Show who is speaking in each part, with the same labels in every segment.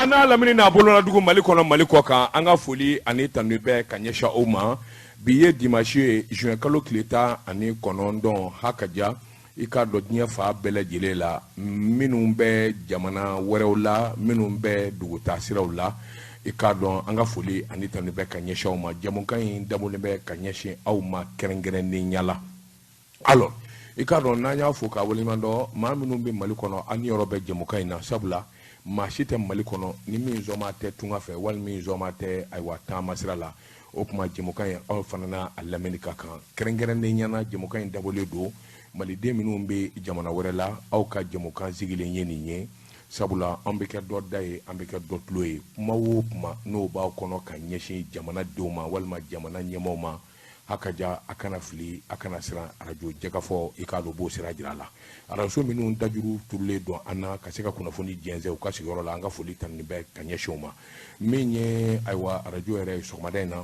Speaker 1: Ana lamini na bolo la dugu Mali kɔnɔ Mali kɔ kan an ka foli ani tanu bɛ ka ɲɛsin o ma bi ye dimanche juin kalo tile 19 hakaja i ka dɔn diɲɛ fa bɛɛ lajɛlen la minnu bɛ jamana wɛrɛw la minnu bɛ dugutaa siraw la i ka dɔn an ka foli ani tanu bɛ ka ɲɛsin aw ma jamukan in dabɔlen bɛ ka ɲɛsin aw ma kɛrɛnkɛrɛnnenya la alors i ka dɔn n'an y'a fɔ ka waleɲuman dɔn maa minnu bɛ Mali kɔnɔ ani yɔrɔ bɛ jamukan in na sabula maa si tɛ Mali kɔnɔ ni min zɔma tɛ tunga fɛ wali min zɔma tɛ ayiwa taama sira la o kuma jamukan in aw fana na a lamɛnni ka kan kɛrɛnkɛrɛnnenya na jamukan in dabɔlen don maliden minnu bɛ jamana wɛrɛ la aw ka jamukan sigilen ye nin ye sabula an bɛ kɛ dɔ da ye an bɛ kɛ dɔ tulo ye kuma o kuma n'o b'aw kɔnɔ ka ɲɛsin jamana denw ma walima jamana ɲɛmaaw ma hakaja a kana fili a kana siran arajo jɛgɛfɔ i k'a dɔn b'o sira jira la arajo minnu dajuru turulen don an na ka se ka kunnafoni jɛnsɛn u ka sigiyɔrɔ la an ka foli tanu bɛ ka ɲɛsin o ma min ye ayiwa arajo yɛrɛ sɔgɔmada in na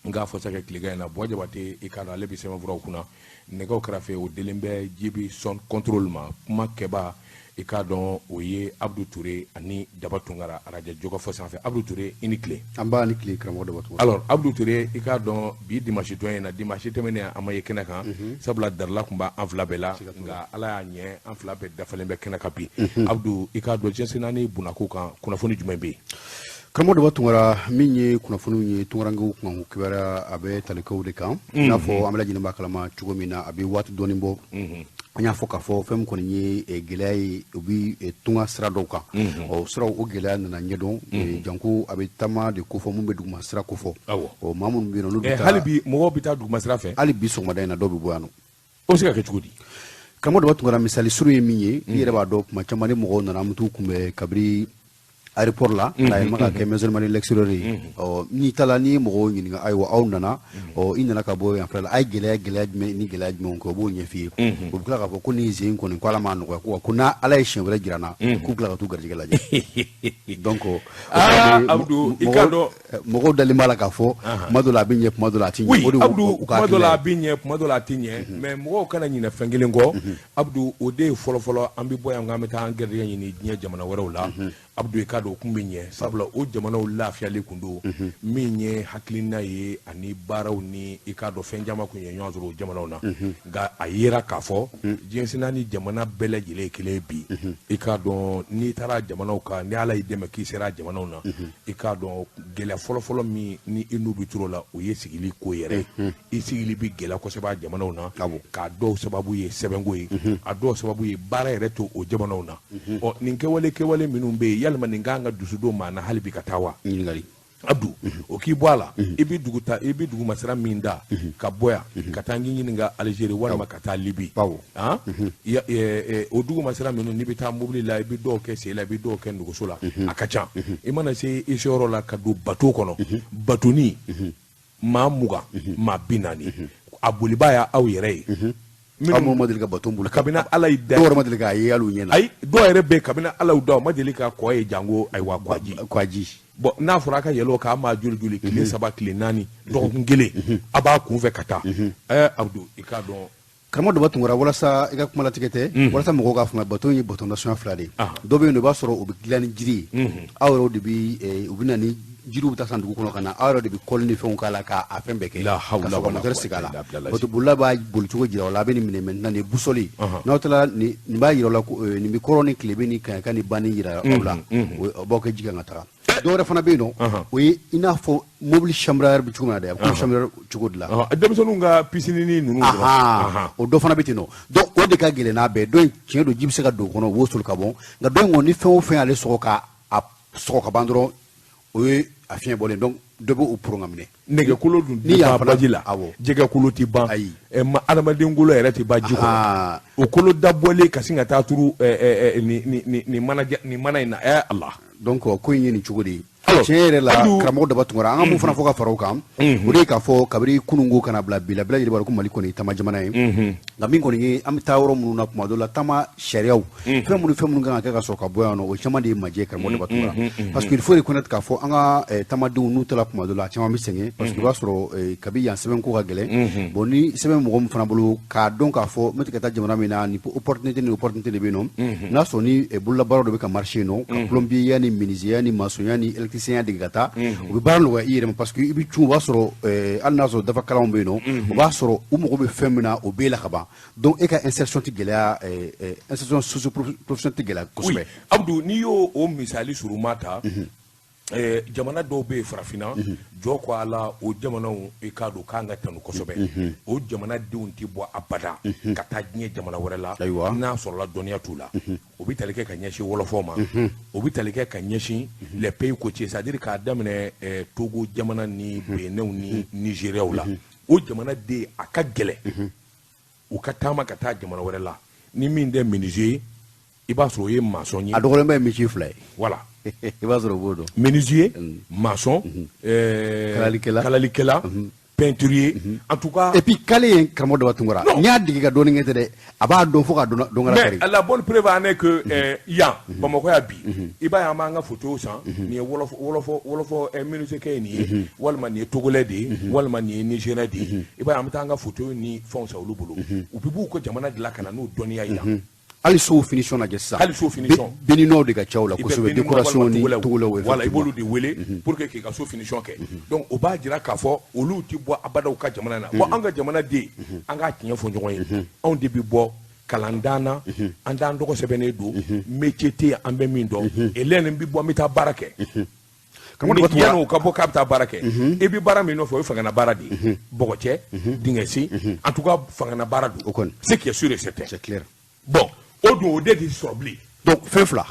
Speaker 1: n k'a fɔ sakɛ tilegan in na Buwa Jabate i k'a dɔn ale bɛ sɛbɛnfuraw kunna nɛgɛw kɛrɛfɛ o delen bɛ jibi son contrôle ma kuma kɛba i k'a dɔn o ye Abdou Touré ani Daba Tunkara arajo jɛgɛfɔ sanfɛ Abdou Touré i ni tile
Speaker 2: an b'a ni tile karamɔgɔ Daba Tunkara
Speaker 1: alors Abdou Touré i k'a dɔn bi dimanche don in na dimanche tɛmɛnen an ma ye kɛnɛ kan sabula darala tun b'a an fila bɛɛ la nka ala y'a ɲɛ an fila bɛɛ dafalen bɛ kɛnɛ kan bi Abdou i k'a dɔn jɛnsɛn naani bunako kan kunnafoni jumɛn bɛ yen
Speaker 2: karamɔgɔ Daba Tunkara min ye kunnafoniw ye tunkarankew kuma kibaruya a bɛ talikaw de kan i n'a fɔ an bɛɛ lajɛlen b'a kalama cogo min na a bɛ waati dɔɔni bɔ an y'a fɔ k'a fɔ fɛn min kɔni ye gɛlɛya ye u bɛ tunga sira dɔw kan ɔ siraw o gɛlɛya nana ɲɛdɔn janko a bɛ taama de kofɔ mun bɛ duguma sira kofɔ ɔ maa minnu bɛ yen n'olu bɛ taa
Speaker 1: hali bi mɔgɔw bɛ taa duguma sira fɛ
Speaker 2: hali bi sɔgɔmada in na dɔw bɛ bɔ yan nɔ
Speaker 1: o bɛ se ka kɛ cogo di
Speaker 2: karamɔgɔ Daba Tunkara misali surun ye min ye i yɛrɛ b'a dɔn kuma caman ni mɔgɔw nana an bɛ t'u kunbɛn kabiri aéroport la la yɛlɛma ka kɛ maison l'extérieur ye ɔ n'i taara n'i ye mɔgɔw ɲininka ayiwa aw nana ɔ i nana ka bɔ yan fɛ la a ye gɛlɛya jumɛn ni gɛlɛya jumɛnw kɛ o b'o ɲɛf'i ye o bɛ tila k'a fɔ ko nin sen kɔni ko ala m'a nɔgɔya ko n'a ala ye siɲɛ wɛrɛ jira n na k'u tila ka t'u garijɛgɛ lajɛ donc
Speaker 1: Abdou i ka dɔn
Speaker 2: mɔgɔw dalen b'a la k'a fɔ kuma dɔ la a bɛ ɲɛ kuma dɔ la a tɛ ɲɛ
Speaker 1: oui Abdou kuma dɔ la a bɛ ɲɛ kuma dɔ la a tɛ ɲɛ mais mɔgɔw kana ɲinɛ fɛn kelen kɔ Abdou o de ye fɔlɔ-fɔlɔ an bɛ bɔ yan k'an bɛ taa an garijɛgɛ ɲini diɲɛ jamana wɛrɛw la Abdou i ka dɔn o kun bɛ ɲɛ sabula o jamanaw lafiyalen kun don min ye hakilina ye ani baaraw ni i ka dɔn fɛn caman kun ye ɲɔgɔn sɔrɔ o jamanaw na nka a yera k'a fɔ diɲɛsena ni jamana bɛɛ lajɛlen ye kelen bi i ka dɔn n'i taara jamanaw kan ni ala y'i dɛmɛ k'i sera jamanaw na i ka dɔn gɛlɛya fɔlɔ-fɔlɔ min ni i n'u bɛ turu la o ye sigili ko yɛrɛ i sigili bɛ gɛlɛya kosɛbɛ a jamanaw na k'a dɔw sababu ye sɛbɛnko ye a dɔw sababu ye baara yɛrɛ to o jamanaw na ɔ nin kɛwale minnu bɛ yen yalima nin kan ka dusudon maa na hali bi ka taa wa Abdou o k'i bɔ a la i bɛ duguma sira min da ka bɔ yan ka taa n k'i ɲininka Algérie walima ka taa Libi o duguma sira minnu n'i bɛ taa mobili la i bɛ dɔw kɛ sen la i bɛ dɔw kɛ nɛgɛso la a ka ca i mana se i seyɔrɔ la ka don bateau kɔnɔ batoni maa 20 maa 40 a bolibaa y'aw yɛrɛ ye
Speaker 2: aw ma deli ka bateau boli
Speaker 1: kabini ala y'i da
Speaker 2: dɔw yɛrɛ ma deli k'a ye hali u ɲɛna
Speaker 1: ayi dɔw yɛrɛ bɛ kabini ala y'u da u ma deli ka kɔ ye janko ayiwa
Speaker 2: kwaji
Speaker 1: bon n'a fɔra a ka yɛlɛ o kan a ma joli tile 3 tile 4 dɔgɔkun 1 a b'a kunfɛ ka taa Abdou i k'a dɔn
Speaker 2: karamɔgɔ Daba Tunkara walasa i ka kuma latigɛ tɛ walasa mɔgɔw k'a faamuya bateau ye bateau nasuguya 2 de ye dɔ bɛ yen nɔ i b'a sɔrɔ o bɛ dilan ni jiri ye aw yɛrɛw de bɛ u bɛ na ni jiriw bɛ taa san dugu kɔnɔ ka na aw yɛrɛ de bɛ kɔli ni fɛnw k'a la k'a fɛn bɛɛ kɛ ka sɔrɔ ka moteur sigi a la bateau bolila b'a boli cogo jira o la a bɛ nin minɛ maintenant nin ye busoli n'aw taara nin b'a yira o la nin bɛ kɔrɔ ni tilebe ni kaɲaka ni ba ni yira aw la o b'aw kɛ ji kan ka taga dɔw wɛrɛ fana bɛ yen nɔ o ye i n'a fɔ mobili chambre bɛ cogo min na dɛ a bɛ komi chambre cogo de la
Speaker 1: denmisɛnninw ka piscine ninnu
Speaker 2: o dɔ fana bɛ ten nɔ donc o de ka gɛlɛn n'a bɛɛ dɔ in tiɲɛ don ji bɛ se ka don o kɔnɔ o b'o soli ka bɔ nka dɔ in kɔni ni fɛn o fɛn y'ale sɔgɔ ka sɔgɔ ka ban dɔrɔn o ye a fiɲɛ bɔlen donc dɔ bɛ o poron ka minɛ
Speaker 1: nɛgɛkolo dun tɛ ban baji la jɛgɛkolo tɛ ban ma adamaden kolo yɛrɛ tɛ ban ji kɔnɔ o kolo dabɔlen ka sin ka taa turu nin mana in na ala
Speaker 2: donc ko in ye nin cogo de ye tiɲɛ yɛrɛ la karamɔgɔ daba tungara an ka mun fana fɔ ka fara o kan o de ye k'a fɔ kabini kununko kana bila bi la bɛɛ lajɛlen b'a dɔn ko Mali kɔni ye taama jamana ye nka min kɔni ye an bɛ taa yɔrɔ minnu na tuma dɔ la taama sariyaw fɛn minnu kan ka kɛ ka sɔrɔ ka bɔ yan nɔ o caman de ye majɛ karamɔgɔ daba tungara parce que il faut reconnaître k'a fɔ an ka taamadenw n'u taara tuma dɔ la a caman bɛ sɛgɛn parce que i b'a sɔrɔ kabi yan sɛbɛnko ka gɛlɛn bon ni sɛbɛn mɔgɔ min fana bolo k'a dɔn k'a fɔ n bɛ ka taa jamana min na ni opportunité de bɛ yen nɔ n'a sɔrɔ ni bololabaaraw de bɛ ka marché yen nɔ ka plombier ni menuisier ni maçonniya ni électricien ya dege ka taa u bɛ baara nɔgɔya i yɛrɛ ma parce que i bɛ cun o b'a sɔrɔ hali n'a sɔrɔ dafa kalanw bɛ yen nɔ o b'a sɔrɔ u mago bɛ fɛn min na o b'e la ka ban donc e ka insertion tɛ gɛlɛya insertion socio professionnelle tɛ gɛlɛya kosɛbɛ.
Speaker 1: Abdou n'i y'o misali suruma ta jamana dɔw bɛ yen farafinna jɔ ko a la o jamanaw i k'a dɔn k'an ka tanu kosɛbɛ o jamanadenw tɛ bɔ abada ka taa diɲɛ jamana wɛrɛ la n'a sɔrɔla dɔnniya t'u la o bɛ tali kɛ ka ɲɛsin wɔlɔfɔw ma o bɛ tali kɛ ka ɲɛsin les pays côtiers c'est-à-dire k'a daminɛ Togo jamana ni Beninw ni Nigériaw la o jamanaden a ka gɛlɛn u ka taama ka taa jamana wɛrɛ la ni min tɛ menuisier i b'a sɔrɔ o ye maçon ye
Speaker 2: a dɔgɔyalen bɛ ye métier fila ye
Speaker 1: voilà
Speaker 2: i b'a sɔrɔ o b'o dɔn
Speaker 1: menuisier maçon kalalikɛla peinturier en tout cas
Speaker 2: et puis kale ye karamɔgɔ daba tungara n y'a dege ka dɔɔni kɛ tɛ dɛ a b'a dɔn fo ka dɔn kala kari
Speaker 1: mais la bonne preuve en est que yan Bamakɔ ya bi i b'a ye an b'an ka photo san nin ye wɔlɔfɔ menuisier kɛ ye nin ye walima nin ye togolais de ye walima nin ye nigérien de ye i b'a ye an bɛ taa an ka photo ni fɛnw san olu bolo u bɛ b'u ka jamana dilan ka na n'o dɔnniya yi la
Speaker 2: hali sow finition lajɛ sisan
Speaker 1: hali so finition
Speaker 2: béninois de ka ca o la kosɛbɛ décoration ni togolɛw
Speaker 1: voilà i b'olu de wele pour que k'i ka so finition kɛ donc o b'a jira k'a fɔ olu tɛ bɔ abadaw ka jamana na bon an ka jamana den an k'a tiɲɛ fɔ ɲɔgɔn ye anw de bɛ bɔ kalandan na an t'an tɔgɔ sɛbɛnnen don métier tɛ yen an bɛ min dɔn élève bɛ bɔ an bɛ taa baara kɛ yan'o ka bɔ k'a bɛ taa baara kɛ i bɛ baara min nɔfɛ o ye fangana baara de ye bɔgɔcɛ dingɛsi en tout cas fangana baara don c'est qui est sûr et certain
Speaker 2: c'est clair
Speaker 1: bon o don o de tɛ sɔrɔ bilen
Speaker 2: donc fɛn fila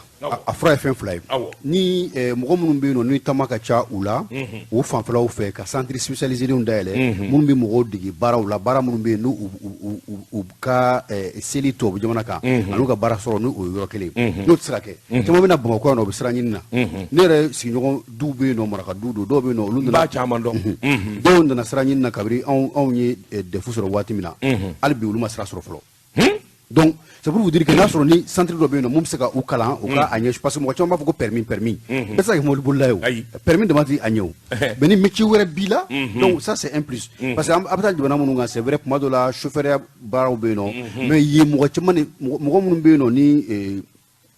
Speaker 2: a fura ye fɛn fila ye ni mɔgɔ minnu bɛ yen nɔ ni taama ka ca u la o fanfɛlaw fɛ ka centre spécialisés dayɛlɛ minnu bɛ mɔgɔw dege baaraw la baara minnu bɛ yen n'u ka seli tubabu jamana kan an'u ka baara sɔrɔ n'o ye yɔrɔ kelen n'o tɛ se ka kɛ caman bɛ na Bamakɔ yan nɔ u bɛ siran ɲini na ne yɛrɛ sigiɲɔgɔn duw bɛ yen nɔ maraka du don dɔw bɛ yen nɔ olu nana
Speaker 1: caman dɔn
Speaker 2: dɔw nana siran ɲini na kabini anw ye defu sɔrɔ waati min na hali bi olu ma sira sɔrɔ fɔlɔ donc c'est pour vous dire que n'a sɔrɔ ni centre dɔ bɛ yen nɔ mun bɛ se ka u kalan u ka a ɲɛ parce que mɔgɔ caman b'a fɔ ko permis bɛɛ tɛ se ka kɛ mobili bolila ye o permis dama tɛ a ɲɛ o mais ni métier wɛrɛ b'i la donc ça c'est un plus parce que a bɛ taa jamana minnu kan c'est vrai tuma dɔ la chauffeur baaraw bɛ yen nɔ mais yen mɔgɔ caman de mɔgɔ minnu bɛ yen nɔ ni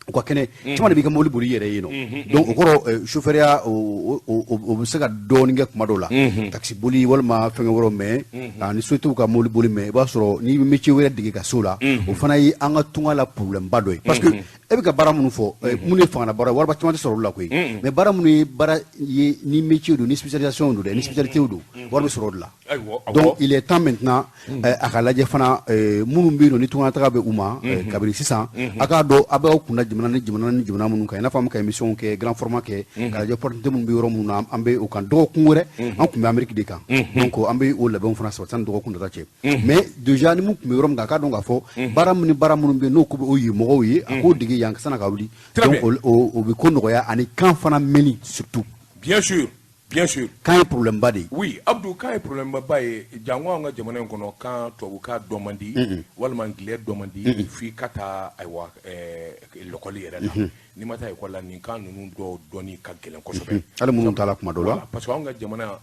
Speaker 2: u ka kɛnɛ caman de b'i ka mobili boli i yɛrɛ ye nɔ donc o kɔrɔ chauffeur o bɛ se ka dɔɔni kɛ tuma dɔw la taxi boli walima fɛngɛ wɛrɛw mais ni société ka mobili boli mais i b'a sɔrɔ n'i bɛ métier wɛrɛ dege ka s'o la o fana ye an ka tunga la problème ba dɔ ye parce que e bɛ ka baara minnu fɔ minnu ye fangana baara ye wariba caman tɛ sɔrɔ olu la koyi mais baara minnu ye baara ye ni métier don ni spécialisation don dɛ ni spécialité don wari bɛ sɔrɔ o de la donc il est temps maintenant a ka lajɛ fana minnu bɛ yen nɔ ni tunga bɛ u ma kabini sisan a k'a dɔn a b'aw kunna jamana ni jamana minnu kan i n'a fɔ an bɛ ka émission kɛ grand format kɛ ka lajɛ opportunité minnu bɛ yɔrɔ minnu na an bɛ o kan dɔgɔkun wɛrɛ an tun bɛ Amérique de kan donc an bɛ o labɛnw fana sabati sanni dɔgɔkun dɔ ta cɛ mais déjà ni mun tun bɛ yɔrɔ min kan a k'a dɔn k'a fɔ baara minnu bɛ yen n'o ko bɛ o ye mɔgɔw ye a k'o dege yan sanni ka wuli donc o bɛ ko nɔgɔya ani kan fana mɛnni surtout
Speaker 1: bien sûr
Speaker 2: kan ye problème ba de ye
Speaker 1: oui Abdou kan ye problème ba ye jango an ka jamana in kɔnɔ kan tubabukan dɔn man di walima angilɛ dɔn man di f'i ka taa ayiwa l'école yɛrɛ la n'i ma taa école la nin kan ninnu dɔw dɔnni ka gɛlɛn kosɛbɛ
Speaker 2: hali minnu t'a la kuma dɔw la
Speaker 1: parce que an ka jamana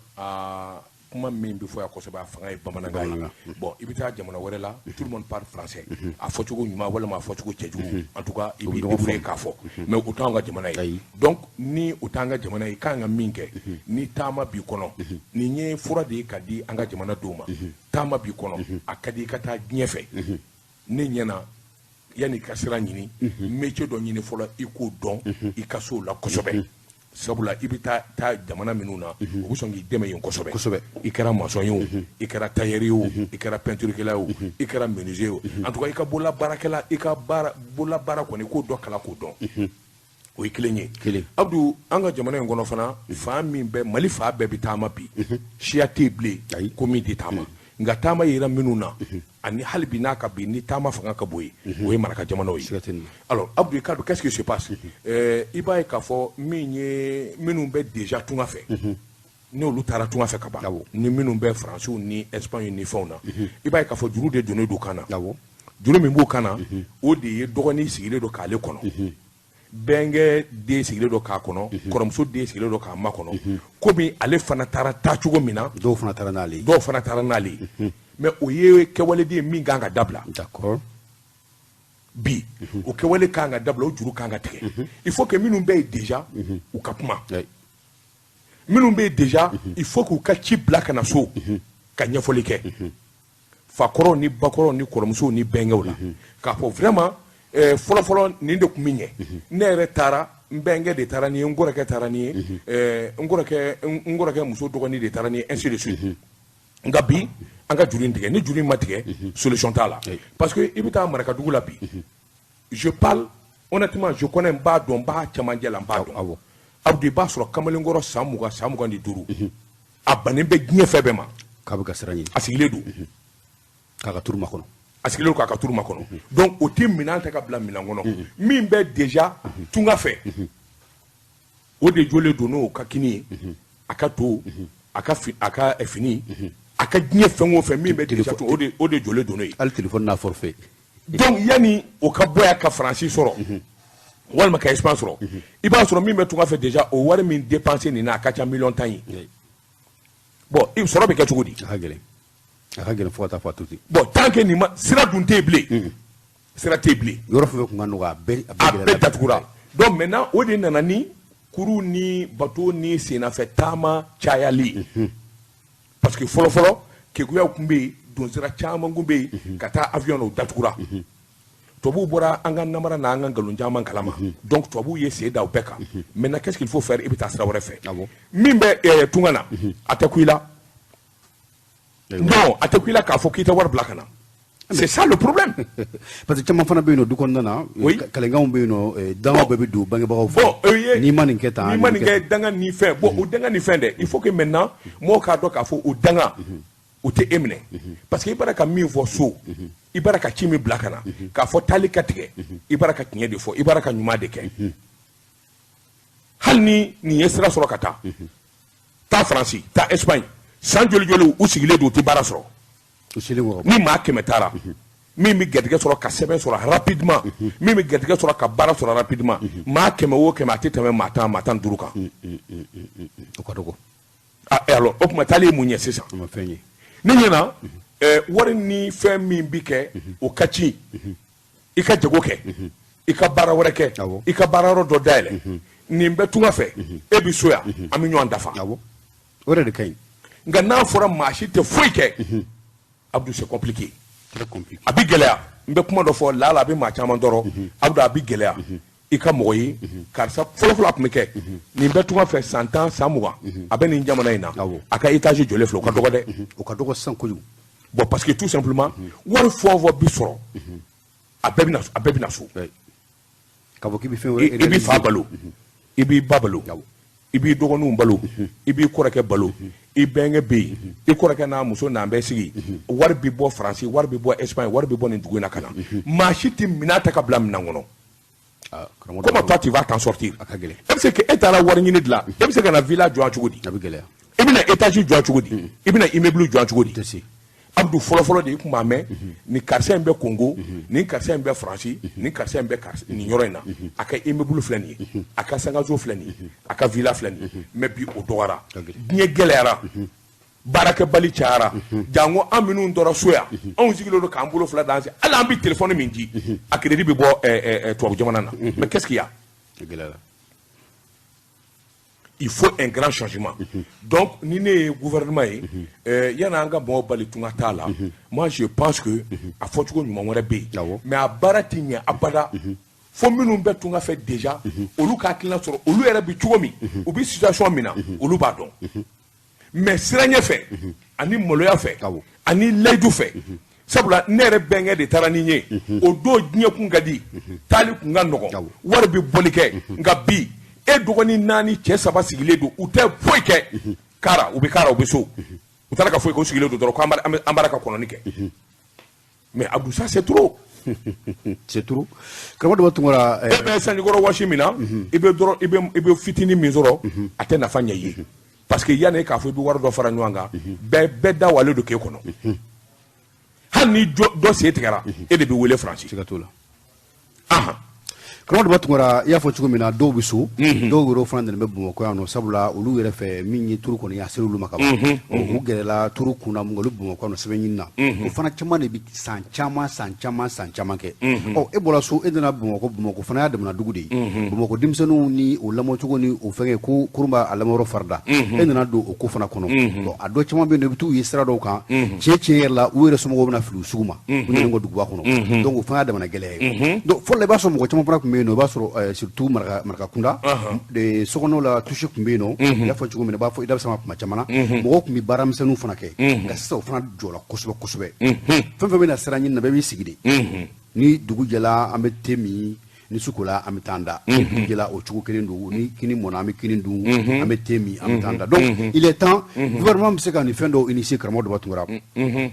Speaker 1: kuma min bɛ fɔ yan kosɛbɛ a fanga ye bamanankan ye bon i bɛ taa jamana wɛrɛ la tout le monde parle français a fɔcogo ɲuman walima a fɔcogo cɛjugu en tout cas i b'i débrouiller k'a fɔ mais o t'anw ka jamana ye donc ni o t'an ka jamana ye i kan ka min kɛ ni taama b'i kɔnɔ nin ye fura de ye ka di an ka jamana dɔw ma taama b'i kɔnɔ a ka di i ka taa diɲɛ fɛ ne ɲɛna yanni i ka sira ɲini métier dɔ ɲini fɔlɔ i k'o dɔn i ka s'o la kosɛbɛ sabula i bɛ taa jamana minnu na u bɛ sɔn k'i dɛmɛ yen kosɛbɛ i kɛra maçon ye o i kɛra tailleur ye o i kɛra peinturekɛla ye o i kɛra menuisier ye o en tout cas i ka bololabaarakɛla i ka bololabaara kɔni i k'o dɔn kalan k'o dɔn o ye kelen ye Abdou an ka jamana in kɔnɔ fana fan min bɛ Mali fan bɛɛ bɛ taama bi siya tɛ yen bilen ko min tɛ taama nga taama yira minnu na ani hali bi n'a ka bi ni taama fanga ka bon ye o ye maraka jamanaw ye alors Abdou Kadou qu'est-ce qui se passe i b'a ye k'a fɔ minnu bɛ déjà tunga fɛ n'olu taara tunga fɛ ka ban ni minnu bɛ Faransiw ni Espagne ni fɛnw na i b'a ye k'a fɔ juru de donnen don kan na juru min b'o kan na o de ye dɔgɔnin sigilen don k'ale kɔnɔ bɛnkɛ den sigilen don k'a kɔnɔ kɔrɔmuso den sigilen don k'a makɔnɔ komi ale fana taara taa cogo min na
Speaker 2: dɔw fana taara n'ale
Speaker 1: mais o ye kɛwaleden min kan ka dabila bi o kɛwale kan ka dabila o juru kan ka tigɛ il faut que minnu bɛ yen déjà u ka kuma minnu bɛ yen déjà il faut k'u ka ci bila ka na so ka ɲɛfɔli kɛ fakɔrɔw ni bakɔrɔw ni kɔrɔmusow ni bɛnkɛw la k'a fɔ vraiment fɔlɔfɔlɔ nin de tun bɛ ɲɛ ne yɛrɛ taara n bɛnkɛ de taara ni ye n kɔrɔkɛ taara ni ye n kɔrɔkɛ muso dɔgɔnin de taara ni ye ainsi de suite nka bi an ka juru in tigɛ ni juru in ma tigɛ solution t'a la parce que i bɛ taa marakadugu la bi je parle honnêtement je connais n b'a dɔn n b'a cɛmancɛ la n b'a dɔn Abdou i b'a sɔrɔ kamalenkɔrɔ san 25 a bannen bɛ diɲɛ fɛn bɛɛ ma
Speaker 2: k'a bɛ ka sira ɲini
Speaker 1: a sigilen don
Speaker 2: k'a ka turu makɔnɔ
Speaker 1: a sigilen don k'a ka turu makɔnɔ donc o tɛ minɛn ta ka bila minɛn kɔnɔ min bɛ déjà tunga fɛ o de jɔlen don n'o ka kini ye a ka to a ka fini a ka diɲɛ fɛn o fɛn min bɛ déjà o de jɔlen don n'o ye
Speaker 2: hali téléphone n'a forfait
Speaker 1: donc yanni o ka bɔ yan ka Faransi sɔrɔ walima ka Espagne sɔrɔ i b'a sɔrɔ min bɛ tunga fɛ déjà o wari min dépenser nin na a ka ca 10 ye bon sɔrɔ bɛ kɛ cogo di
Speaker 2: a ka gɛlɛn fo ka taa fɔ a to ten
Speaker 1: bon tant que nin ma sira dun tɛ yen bilen sira tɛ yen bilen
Speaker 2: yɔrɔ fɛn kun ka nɔgɔ a
Speaker 1: bɛɛ datugura donc maintenant o de nana ni kuru ni bateau ni sennafɛ taama cayali parce que fɔlɔfɔlɔ kekuyaw tun bɛ yen donsira caman tun bɛ yen ka taa avion na o datugura tubabuw bɔra an ka namara n'an ka nkalon caman kalama donc tubabuw ye sen da o bɛɛ kan maintenant qu'est-ce qu'il faut faire i bɛ taa sira wɛrɛ fɛ min bɛ tunga na a tɛ ku i la non a tɛ ku i la k'a fɔ k'i tɛ wari bila ka na c'est ça le problème
Speaker 2: parce que caman fana bɛ yen nɔ du kɔnɔna na kalenkanw bɛ yen nɔ dangaw bɛɛ bɛ don bangebagaw fɛ n'i ma nin kɛ tan
Speaker 1: n'i ma nin kɛ danga ni fɛn bon o danga ni fɛn dɛ il faut que maintenant mɔgɔw k'a dɔn k'a fɔ o danga o tɛ e minɛ parce que i b'a ka min fɔ so i b'a ka ci min bila ka na k'a fɔ taali ka tigɛ i b'a ka tiɲɛ de fɔ i b'a ka ɲuman de kɛ hali ni nin ye sira sɔrɔ ka taa Faransi taa Espagne san joli joli u sigilen don u tɛ baara sɔrɔ ni maa 100 taara min bɛ garijɛgɛ sɔrɔ ka sɛbɛn sɔrɔ rapidement min bɛ garijɛgɛ sɔrɔ ka baara sɔrɔ rapidement maa 100 o 100 a tɛ tɛmɛ maa 10 maa 15 kan
Speaker 2: o ka dɔgɔ
Speaker 1: alors o tuma taali ye mun ye sisan ne ɲɛna wari ni fɛn min bi kɛ o ka ci i ka jago kɛ i ka baara wɛrɛ kɛ i ka baara yɔrɔ dɔ dayɛlɛ nin bɛ tunga fɛ e bi so yan an bɛ ɲɔgɔn dafa
Speaker 2: o de ka ɲi
Speaker 1: nka n'a fɔra maa si tɛ foyi kɛ Abdou c'est compliqué a bɛ gɛlɛya n bɛ kuma dɔ fɔ lala a bɛ maa caman tɔɔrɔ Abdou a bɛ gɛlɛya i ka mɔgɔ ye karisa fɔlɔfɔlɔ a tun bɛ kɛ nin bɛ tunga fɛ san 10 san 20 a bɛ nin jamana in na a ka étage jɔlen filɛ o ka dɔgɔ dɛ
Speaker 2: o ka dɔgɔ sisan kojugu
Speaker 1: bon parce que tout simplement wari fɔn fɔn bi sɔrɔ a bɛɛ bɛ na so
Speaker 2: ka fɔ k'i bɛ fɛn wɛrɛ
Speaker 1: i b'i fa balo i b'i ba balo i b'i dɔgɔninw balo i b'i kɔrɔkɛ balo i bɛnkɛ bɛ yen i kɔrɔkɛ n'a muso n'an bɛ sigi wari bɛ bɔ Faransi wari bɛ bɔ Espagne wari bɛ bɔ nin dugu in na ka na maa si tɛ minɛn ta ka bila minɛn kɔnɔ comment toi tu vas t'en sortir e bɛ se ka e taara wari ɲini dilan e bɛ se ka na villa jɔ cogo di i bɛna étage jɔ cogo di i bɛna immeuble jɔ cogo di Abdou fɔlɔfɔlɔ de i tun b'a mɛn nin karisa in bɛ Congo nin karisa in bɛ Faransi nin karisa in bɛ nin yɔrɔ in na a ka immeuble filɛ nin ye a ka sangaso filɛ nin ye a ka villa filɛ nin ye mais bi o dɔgɔyara diɲɛ gɛlɛyara baarakɛbali cayara jango an minnu tora so yan anw sigilen don k'an bolo fila d'an sen hali an bɛ téléphone min di a crédit bɛ bɔ tubabu jamana na mais qu'est-ce qu'il y a il faut un grand changement donc ni ne ye gouvernement ye yani an ka mɔgɔw bali tunga t'a la moi je pense que a fɔcogo ɲuman wɛrɛ bɛ yen mais a baara tɛ ɲɛ abada fo minnu bɛ tunga fɛ déjà olu ka hakilina sɔrɔ olu yɛrɛ bɛ cogo min u bɛ situation min na olu b'a dɔn mais siranɲɛ fɛ ani maloya fɛ ani layidu fɛ sabula ne yɛrɛ bɛnkɛ de taara ni n ye o don diɲɛ kun ka di taali kun ka nɔgɔn wari bɛ bɔli kɛ nka bi e dɔgɔnin 4 cɛ 3 sigilen don u tɛ foyi kɛ kara u bɛ so u taara ka fɔ ko sigilen don dɔrɔn ko an b'ara ka kɔnɔni kɛ mais Abdou ça c'est trop
Speaker 2: c'est trop karamɔgɔ dɔ b'a tungora
Speaker 1: mais sanjikɔrɔ wasi min na i bɛ fitinin min sɔrɔ a tɛ nafa ɲɛ i ye parce que yanni k'a fɔ i bɛ wari dɔ fara ɲɔgɔn kan bɛɛ da walen don k'e kɔnɔ hali ni dɔ sen tigɛra e de bɛ wele Faransi
Speaker 2: siga t'o la karamɔgɔ dɔ b'a tungora i y'a fɔ cogo min na dɔw bɛ so dɔw yɛrɛ fana nana bɛ Bamakɔ yan nɔ sabula olu yɛrɛ fɛ min ye turu kɔni a sera olu ma ka ban u gɛrɛla turu kunna mun olu Bamakɔ yan nɔ sɛbɛn ɲini na o fana caman de bɛ san caman kɛ e bɔra so e nana Bamakɔ fana y'a damana dugu de ye Bamakɔ denmisɛnninw ni o lamɔcogo ni o fɛngɛ ko kurun b'a lamɔyɔrɔ farida e nana don o ko fana kɔnɔ a dɔ caman bɛ yen nɔ i bɛ t'u ye sira dɔw kan tiɲɛ yɛrɛ la u yɛrɛ somɔgɔw bɛna fili u sugu ma u nana ko duguba kɔnɔ donc o fana y'a damana gɛlɛya ye donc fɔlɔ i b'a sɔrɔ mɔgɔ caman fana tun bɛ yen nɔ i b'a sɔrɔ surtout maraka kunda sokɔnɔw la touche tun bɛ yen nɔ i y'a fɔ cogo min na i b'a fɔ i da bɛ sama kuma caman na mɔgɔw tun bɛ baaramisɛnninw fana kɛ nka sisan o fana jɔra kosɛbɛ fɛn fɛn bɛ na sira ɲini na bɛɛ b'i sigi de ni dugu jɛla an bɛ te min ni su kola an bɛ taa an da dugu jɛla o cogo kelen don ni kini mɔna an bɛ kini dun an bɛ te min an bɛ taa an da donc il est temps gouvernement bɛ se ka nin fɛn dɔw initier karamɔgɔ dɔ b'a tungara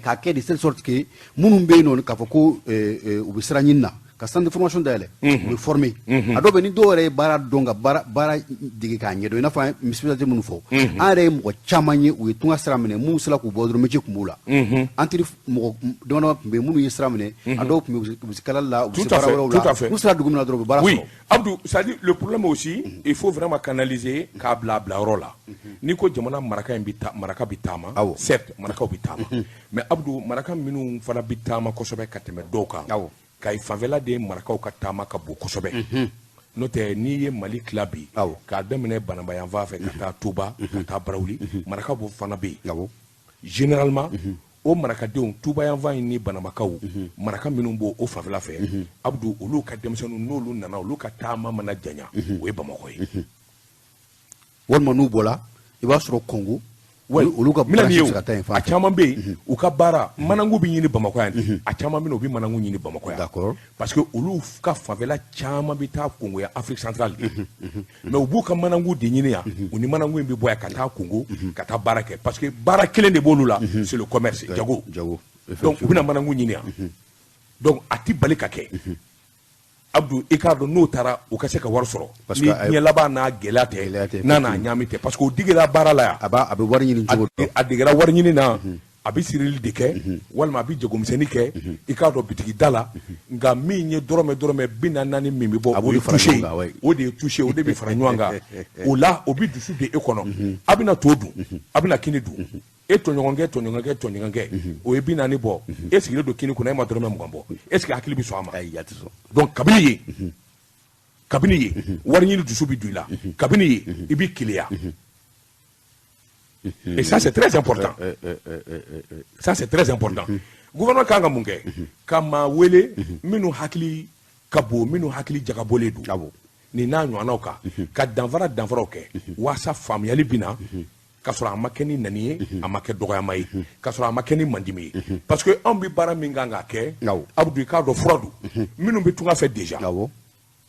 Speaker 2: k'a kɛ de telle sorte que minnu bɛ yen nɔ k'a fɔ ko u bɛ sira ɲini na ka centre de formation dayɛlɛ u bɛ former a dɔw bɛ ni dɔw yɛrɛ ye baara dɔn ka baara dege k'a ɲɛdɔn i n'a fɔ an ye spécialité minnu fɔ an yɛrɛ ye mɔgɔ caman ye u ye tunga sira minɛ minnu sera k'u bɔ dɔrɔn métier tun b'u la an teri mɔgɔ damadama tun bɛ yen minnu ye sira minɛ a dɔw tun bɛ u bɛ se kalali la u bɛ se baara wɛrɛw la n'u sera dugu min na dɔrɔn u bɛ baara sɔrɔ.
Speaker 1: Abdou, c'est-à-dire le problème aussi il faut vraiment canaliser k'a bila yɔrɔ la n'i ko jamana maraka bɛ taama certes marakaw bɛ taama mais Abdou maraka minnu fana bɛ taama kosɛbɛ ka tɛmɛ dɔw kan ka fanfɛla de marakaw ka taama ka bon kosɛbɛ n'o tɛ n'i ye Mali tila bi k'a daminɛ Bananbayanfan fɛ ka taa Tuba ka taa Barawuli maraka b'o fana bɛ yen généralement o marakadenw Tubayanfan ni Bananbakaw maraka minnu b'o fanfɛla fɛ Abdou olu ka denmisɛnninw n'olu nana olu ka taama mana janya o ye Bamakɔ ye
Speaker 2: walima n'u bɔra i b'a sɔrɔ Congo olu ka baara se ka taa yen
Speaker 1: a caman bɛ yen u ka baara manangu bɛ ɲini Bamakɔ yan a caman bɛ yen u bɛ manangu ɲini Bamakɔ yan
Speaker 2: d'accord
Speaker 1: parce que olu ka fanfɛla caman bɛ taa Congo ya Afrique centrale mais u b'u ka manangu de ɲini yan u ni manangu in bɛ bɔ yan ka taa Congo ka taa baara kɛ parce que baara kelen de b'olu la c'est le commerce jago donc u bɛna manangu ɲini yan donc a ti bali ka kɛ Abdou i k'a dɔn n'o taara u ka se ka wari sɔrɔ ni diɲɛ laban n'a gɛlɛya tɛ n'a ɲaami tɛ parce que o digera baara la yan
Speaker 2: a bɛ wari ɲini cogo
Speaker 1: a degera wari ɲini na a bɛ sirili de kɛ walima a bɛ jagomisɛnnin kɛ i k'a dɔn bitigi da la nka min ye dɔrɔmɛ 40 min bɛ bɔ o de ye touché o de bɛ fara ɲɔgɔn kan o la o bɛ dusu de e kɔnɔ a bɛna to dun a bɛna kini dun e tɔɲɔgɔnkɛ o ye 40 bɔ e sigilen don kini kunna e ma dɔrɔmɛ 20 bɔ est ce que hakili bɛ sɔn a ma donc kabini ye wari ɲini dusu bɛ don i la kabini ye i bɛ keleya et ça c'est très important ça c'est très important gouvernement kan ka mun kɛ ka maa wele minnu hakili ka bon minnu hakili jagabɔlen don nin n'a ɲɔgɔnnaw kan ka danfaraw kɛ waasa faamuyali bɛ na k'a sɔrɔ a ma kɛ ni nani ye a ma kɛ dɔgɔyama ye k'a sɔrɔ a ma kɛ ni mandimi ye parce que anw bɛ baara min kan k'a kɛ Abdou i k'a dɔn fura don minnu bɛ tunga fɛ déjà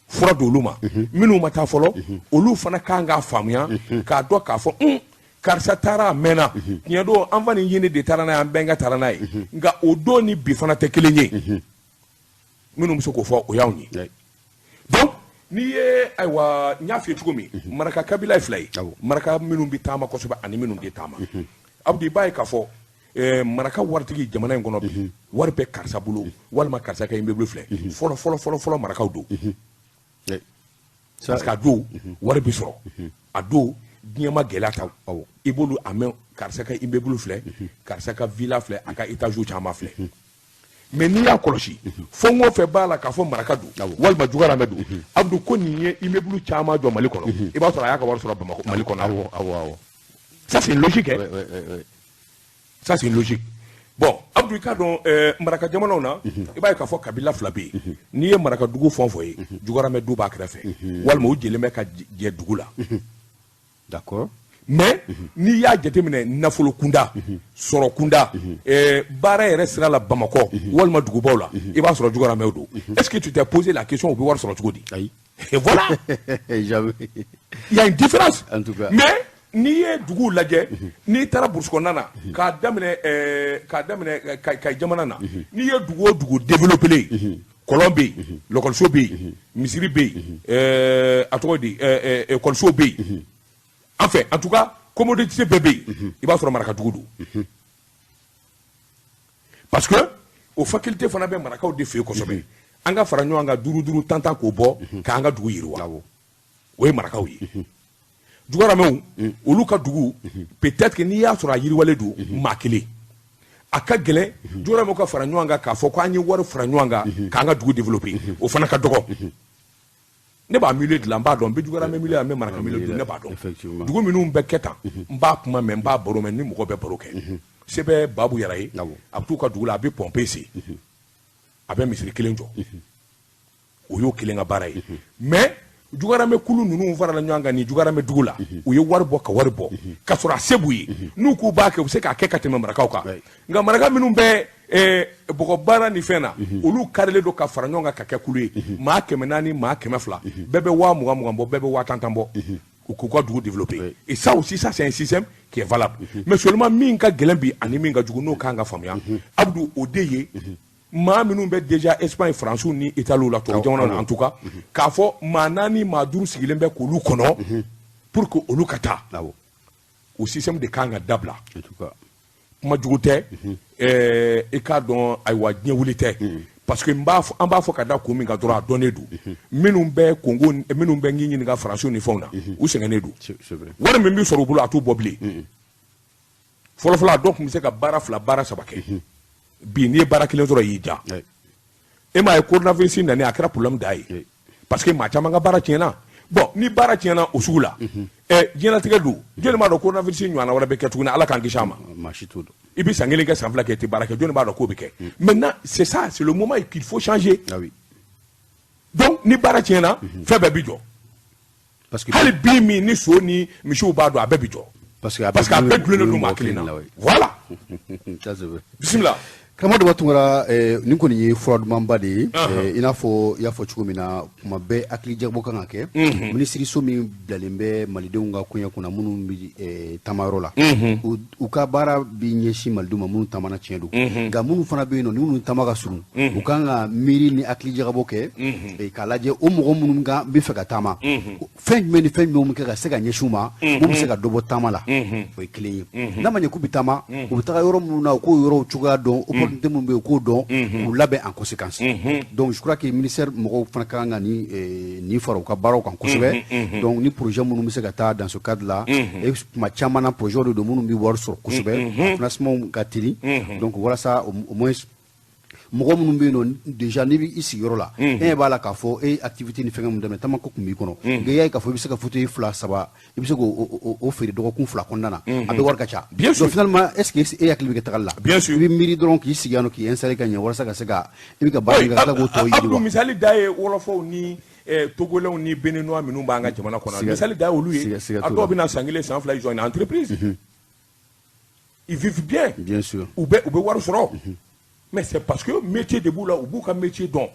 Speaker 1: fura don olu ma minnu ma taa fɔlɔ olu fana kan k'a faamuya k'a dɔn k'a fɔ karisa taara a mɛnna tiɲɛ don an fa nin yini de taara n'a ye an bɛɛ ka taara n'a ye nka o don ni bi fana tɛ kelen ye minnu bɛ se k'o fɔ o y'anw ye donc n'i ye ayiwa n y'a f'i ye cogo min maraka kabila ye fila ye maraka minnu bɛ taama kosɛbɛ ani minnu tɛ taama Abdou i b'a ye k'a fɔ maraka waritigi jamana in kɔnɔ bi wari bɛ karisa bolo walima karisa ka immeuble filɛ fɔlɔ marakaw don parce que a don wari bɛ sɔrɔ a don diɲɛ ma gɛlɛya ta i b'olu a mɛn karisa ka immeuble filɛ karisa ka villa filɛ a ka étage caman filɛ mais n'i y'a kɔlɔsi fɛn o fɛn b'a la k'a fɔ maraka don walima jugaramɛ don Abdou ko nin ye immeuble caman jɔ Mali kɔnɔ i b'a sɔrɔ a y'a ka wari sɔrɔ Bamakɔ Mali kɔnɔ ça c'est une logique ça c'est une logique bon Abdou i k'a dɔn maraka jamanaw na i b'a ye k'a fɔ kabila fila bɛ yen n'i ye maraka dugu fɛn o fɛn ye jugaramɛ du b'a kɛrɛfɛ walima u jɛlen bɛ ka jɛ dugu la
Speaker 2: d'accord
Speaker 1: mais n'i y'a jateminɛ nafolo kunda sɔrɔ kunda baara yɛrɛ sira la Bamakɔ walima dugubaw la i b'a sɔrɔ jugaramɛw don est-ce que tu t'es posé la question u bɛ wari sɔrɔ cogo di et voilà il y a une différence en tout cas mais n'i ye dugu lajɛ n'i taara burusi kɔnɔna na k'a daminɛ Kayi jamana na n'i ye dugu o dugu développé kɔlɔn bɛ yen lɔkɔliso bɛ yen misiri bɛ yen a tɔgɔ di ekɔliso bɛ yen en fait en tout cas commodité bɛɛ bɛ yen i b'a sɔrɔ marakadugu don parce que o faculté fana bɛ marakaw de fɛ yen kosɛbɛ an ka fara ɲɔgɔn kan duuru tan k'o bɔ k'an ka dugu yiriwa o ye marakaw ye Dugaramɛw olu ka dugu peut-être que n'i y'a sɔrɔ a yiriwalen don maa kelen a ka gɛlɛn Dugaramɛw ka fara ɲɔgɔn kan k'a fɔ k'an ye wari fara ɲɔgɔn kan k'an ka dugu développer o fana ka dɔgɔ ne b'a milieu dilan n b'a dɔn n bɛ Dugaramɛ milieu la n bɛ maraka milieu dilan ne b'a dɔn dugu minnu bɛ kɛ tan n b'a kuma mɛn n b'a baro mɛn ni mɔgɔ bɛ baro kɛ se bɛ Babu Yara ye a bɛ t'u ka dugu la a bɛ pompe sen a bɛ misiri kelen jɔ o y'o kelen ka baara ye mais Dugaramɛ kulu ninnu farala ɲɔgɔn kan ni Dugaramɛ dugu la u ye wari bɔ ka wari bɔ ka sɔrɔ a se b'u ye n'u k'u b'a kɛ u bɛ se k'a kɛ ka tɛmɛ marakaw kan nka maraka minnu bɛ bɔgɔbaara ni fɛn na olu karilen don ka fara ɲɔgɔn kan ka kɛ kulu ye maa 400 maa 200 bɛɛ bɛ 20,000 bɔ bɛɛ bɛ 50,000 bɔ u k'u ka dugu développer et ça aussi ça c'est un système qui est valable mais seulement min ka gɛlɛn bi ani min ka jugu n'o kan ka faamuya Abdou o de ye maa minnu bɛ déjà Espagne France ni Italie la tubabu jamana na en tout cas k'a fɔ maa 4 maa 5 sigilen bɛ k'olu kɔnɔ pour que olu ka taa o système de kan ka dabila kuma jugu tɛ i k'a dɔn ayiwa diɲɛ wuli tɛ parce que an b'a fɔ ka da kun min ka dɔrɔn a dɔnnen don minnu bɛ Congo minnu bɛ n'i ɲininka France ni fɛnw na u sɛgɛnnen don wari min bɛ sɔrɔ u bolo a t'u bɔ bilen fɔlɔfɔlɔ a dɔw tun bɛ se ka baara 2 baara 3 kɛ bi n'i ye baara kelen sɔrɔ y'i ja e m'a ye coronavirus nani a kɛra problème da ye parce que maa caman ka baara tiɲɛna bon ni baara tiɲɛna o sugu la diɲɛlatigɛ don jɔnni b'a dɔn coronavirus ɲɔgɔnna wɛrɛ bɛ kɛ tuguni ala k'an kisi a ma i bɛ san 1 kɛ san 2 kɛ i tɛ baara kɛ jɔnni b'a dɔn k'o bɛ kɛ maintenant c'est ça c'est le moment qu'il faut changer donc ni baara tiɲɛna fɛn bɛɛ bi jɔ hali bi min ni so ni misiw b'a dɔn a bɛɛ bi jɔ parce que a bɛɛ dulonnen don maa kelen na voilà bisimila
Speaker 2: karamɔgɔ dɔ tungara nin kɔni ye fura dumanba de ye i n'a fɔ i y'a fɔ cogo min na kuma bɛɛ hakili jagabɔ kan ka kɛ minisiriso min bilalen bɛ malidenw ka koɲɛ kunna minnu bɛ taamayɔrɔ la u ka baara bɛ ɲɛsin malidenw ma minnu taamana tiɲɛ don nka minnu fana bɛ yen nɔ ni minnu taama ka surun u kan ka miiri ni hakili jagabɔ kɛ k'a lajɛ o mɔgɔ minnu kan bɛ fɛ ka taama fɛn jumɛn ni fɛn jumɛn kɛ ka se ka ɲɛsin u ma mun bɛ se ka dɔ bɔ taama la o ye kelen ye n'a ma ɲɛ k'u bɛ taama u bɛ taga yɔrɔ minnu na u k'o yɔrɔw cogoya dɔn opportunité minnu bɛ yen u k'o dɔn k'u labɛn en conséquence donc je crois que ministère mɔgɔw fana ka kan ka nin fara u ka baaraw kan kosɛbɛ donc ni projet minnu bɛ se ka taa dans ce cadre là et tuma caman na projet de don minnu bɛ wari sɔrɔ kosɛbɛ financement ka teli donc walasa au moins mɔgɔ minnu bɛ yen nɔ déjà n'i b'i sigiyɔrɔ la e ɲɛ b'a la k'a fɔ e activité ni fɛngɛ min daminɛ taama ko kun b'i kɔnɔ nka i y'a ye k'a fɔ i bɛ se ka fauteuil 2 3 i bɛ se k'o feere dɔgɔkun 2 kɔnɔna na a bɛ wari ka ca donc finalement est ce que e hakili bɛ kɛ tagali la i bɛ miiri dɔrɔn k'i sigi yan nɔ k'i installer ka ɲɛ walasa ka se ka i bɛ ka baara kɛ ka tila k'o tɔ yiriwa
Speaker 1: misali da ye wɔlɔfɔw ni togolenw ni béninois minnu b'an ka jamana kɔnɔ misali da ye olu ye a dɔw bɛ na san 1 san 2 joindre entreprise ils vivent bien sûr u bɛ wari sɔrɔ mais c'est parce que métier de b'u la u b'u ka métier dɔn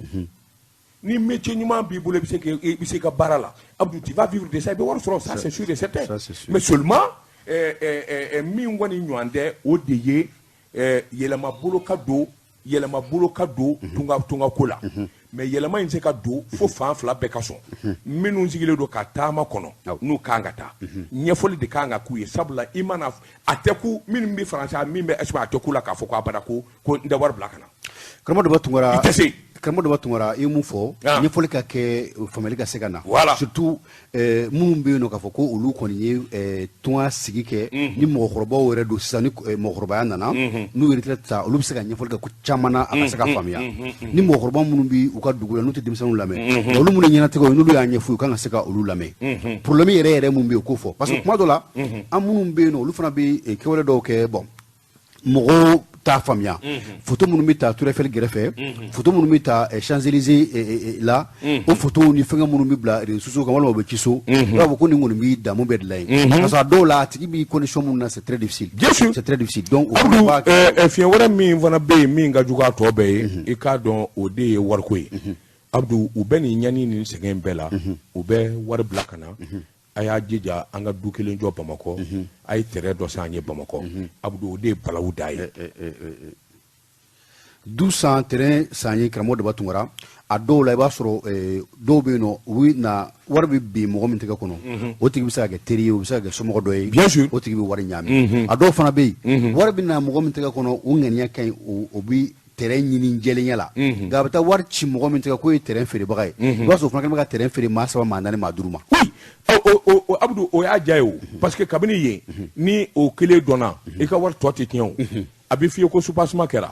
Speaker 1: ni métier ɲuman b'i bolo i bɛ se ka baara la Abdou tu vas vivre de ça i bɛ wari sɔrɔ ça c'est sûr et certain mais seulement min kɔni ɲɔgɔn tɛ o de ye yɛlɛma bolo ka don tunga ko la mais yɛlɛma in se ka don fo fan 2 bɛɛ ka sɔn minnu sigilen don ka taama kɔnɔ n'u kan ka taa ɲɛfɔli de kan ka k'u ye sabula i mana a tɛ ku minnu bɛ faransi min bɛ Espagne a tɛ ku la k'a fɔ ko abada ko n tɛ wari bila ka na
Speaker 2: karamɔgɔ dɔ tungara
Speaker 1: i tɛ se
Speaker 2: karamɔgɔ dɔ tungara i ye mun fɔ ɲɛfɔli ka kɛ faamuyali ka se ka na surtout minnu bɛ yen nɔ k'a fɔ ko olu kɔni ye tunga sigi kɛ ni mɔgɔkɔrɔbaw yɛrɛ don sisan ni mɔgɔkɔrɔbaya nana n'u retraite ta olu bɛ se ka ɲɛfɔli kɛ ko caman na a ka se ka faamuya ni mɔgɔkɔrɔba minnu bɛ u ka dugu la n'u tɛ denmisɛnninw lamɛn olu minnu ye ɲɛnatigɛw n'olu y'a ɲɛfɔ u kan ka se ka olu lamɛn problème yɛrɛ mun bɛ yen o k'o fɔ parce que kuma dɔ la an minnu bɛ yen nɔ olu fana bɛ kɛwale dɔw kɛ bon mɔgɔw t'a faamuya photo minnu bɛ ta Tour Eiffel kɛrɛfɛ photo minnu bɛ ta Champs-Élysées la o photo ni fɛngɛ minnu bɛ bila réseaux sociaux kan walima u bɛ ci so i b'a fɔ ko nin kɔni bɛ damu bɛɛ de la yen parce que a dɔw la a tigi bɛ condition minnu na c'est très difficile c'est très difficile donc
Speaker 1: fiɲɛ wɛrɛ min fana bɛ yen min ka jugu a tɔ bɛɛ ye i k'a dɔn o de ye wariko ye Abdou u bɛ nin ɲani ni sɛgɛn bɛɛ la u bɛ wari bila ka na a y'a jija an ka du kelen jɔ Bamakɔ a ye terrain dɔ san an ye Bamakɔ Abdou o de ye balawu da ye
Speaker 2: 1200 terrain san ye karamɔgɔ Daba Tunkara a dɔw la i b'a sɔrɔ dɔw bɛ yen nɔ u bɛ na wari bɛ bin mɔgɔ min tɛgɛ kɔnɔ o tigi bɛ se ka kɛ teri ye o bɛ se ka kɛ somɔgɔ dɔ ye
Speaker 1: bien sûr
Speaker 2: o tigi bɛ wari ɲaami a dɔw fana bɛ yen wari bɛ na mɔgɔ min tɛgɛ kɔnɔ o ŋaniya ka ɲi o bɛ terrain ɲini jɛlenya la nka a bɛ taa wari ci mɔgɔ min tɛgɛ k'o ye terrain feerebaga ye i b'a sɔrɔ o fana kɛlen bɛ ka terrain feere maa 3 maa 4 maa 5 ma
Speaker 1: oui Abdou o y'a diya ye o parce que kabini yen ni o kelen dɔnna i ka wari tɔ tɛ tiɲɛ o a bɛ f'i ye ko soubassement kɛra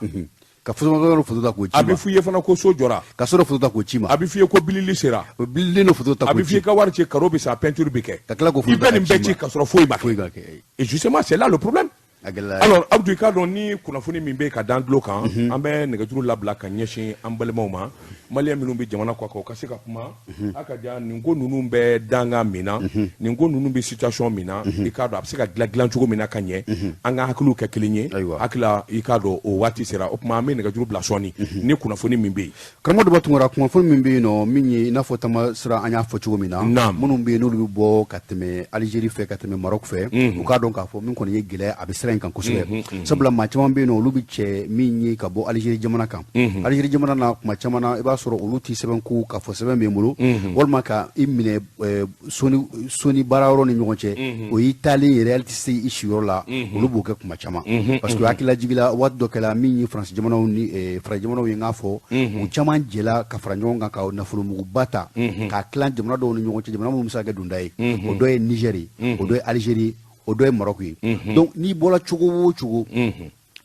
Speaker 2: ka foto ta k'o ci ma
Speaker 1: a bɛ f'i ye fana ko so jɔra
Speaker 2: ka so dɔ foto ta k'o ci ma
Speaker 1: a bɛ f'i ye ko bilili sera
Speaker 2: o bililen dɔ foto ta
Speaker 1: a
Speaker 2: k'o
Speaker 1: bɛ f'i
Speaker 2: ci
Speaker 1: ye ka wari ci karo bɛ sa peinture bɛ kɛ
Speaker 2: ka tila k'o
Speaker 1: i
Speaker 2: foto ta
Speaker 1: bɛ nin bɛɛ ci ka sɔrɔ foyi ma
Speaker 2: foyi
Speaker 1: kɛ
Speaker 2: ka kɛ
Speaker 1: et justement c'est là le problème
Speaker 2: a gɛlɛya
Speaker 1: alors Abdou i k'a dɔn ni kunnafoni min bɛ yen ka da an tulo kan an bɛ nɛgɛjuru labila ka ɲɛsin an balimaw ma maliyɛn minnu bɛ jamana kɔ kan u ka se ka kuma a ka diya nin ko ninnu bɛ danga min na nin ko ninnu bɛ situation min na i k'a dɔn a bɛ se ka dilan cogo min na ka ɲɛ an ka hakiliw kɛ kelen ye hakili i k'a dɔn o waati sera o tuma an bɛ nɛgɛjuru bila sɔɔni ni kunnafoni min bɛ yen
Speaker 2: karamɔgɔ Daba Tunkara kunnafoni min bɛ yen nɔ min ye i n'a fɔ tamasira an y'a fɔ cogo min na minnu bɛ yen n'olu bɛ bɔ ka tɛmɛ Algérie fɛ ka tɛmɛ Maroc fɛ u k'a dɔn k'a fɔ min kɔni ye gɛlɛya a bɛ sira in kan kosɛbɛ sabula maa caman bɛ yen nɔ olu bɛ cɛ min ye ka bɔ Algérie jamana kan Algérie jamana na kuma caman na i b'a sɔrɔ olu tɛ sɛbɛn ko k'a fɔ sɛbɛn bɛ n bolo walima ka i minɛ soni baara yɔrɔ ni ɲɔgɔn cɛ o y'i taalen yɛrɛ hali tɛ se i siyɔrɔ la olu b'o kɛ kuma caman parce que hakilila jigila waati dɔ kɛla min ye Faransi jamanaw ni farajɛ jamanaw ye n k'a fɔ u caman jɛla ka fara ɲɔgɔn kan ka nafolomuguba ta k'a tilan jamana dɔw ni ɲɔgɔn cɛ jamana minnu bɛ se ka kɛ dunda ye o dɔ ye Niger ye o dɔ ye Algérie o dɔ ye Maroc ye donc n'i bɔra cogo o cogo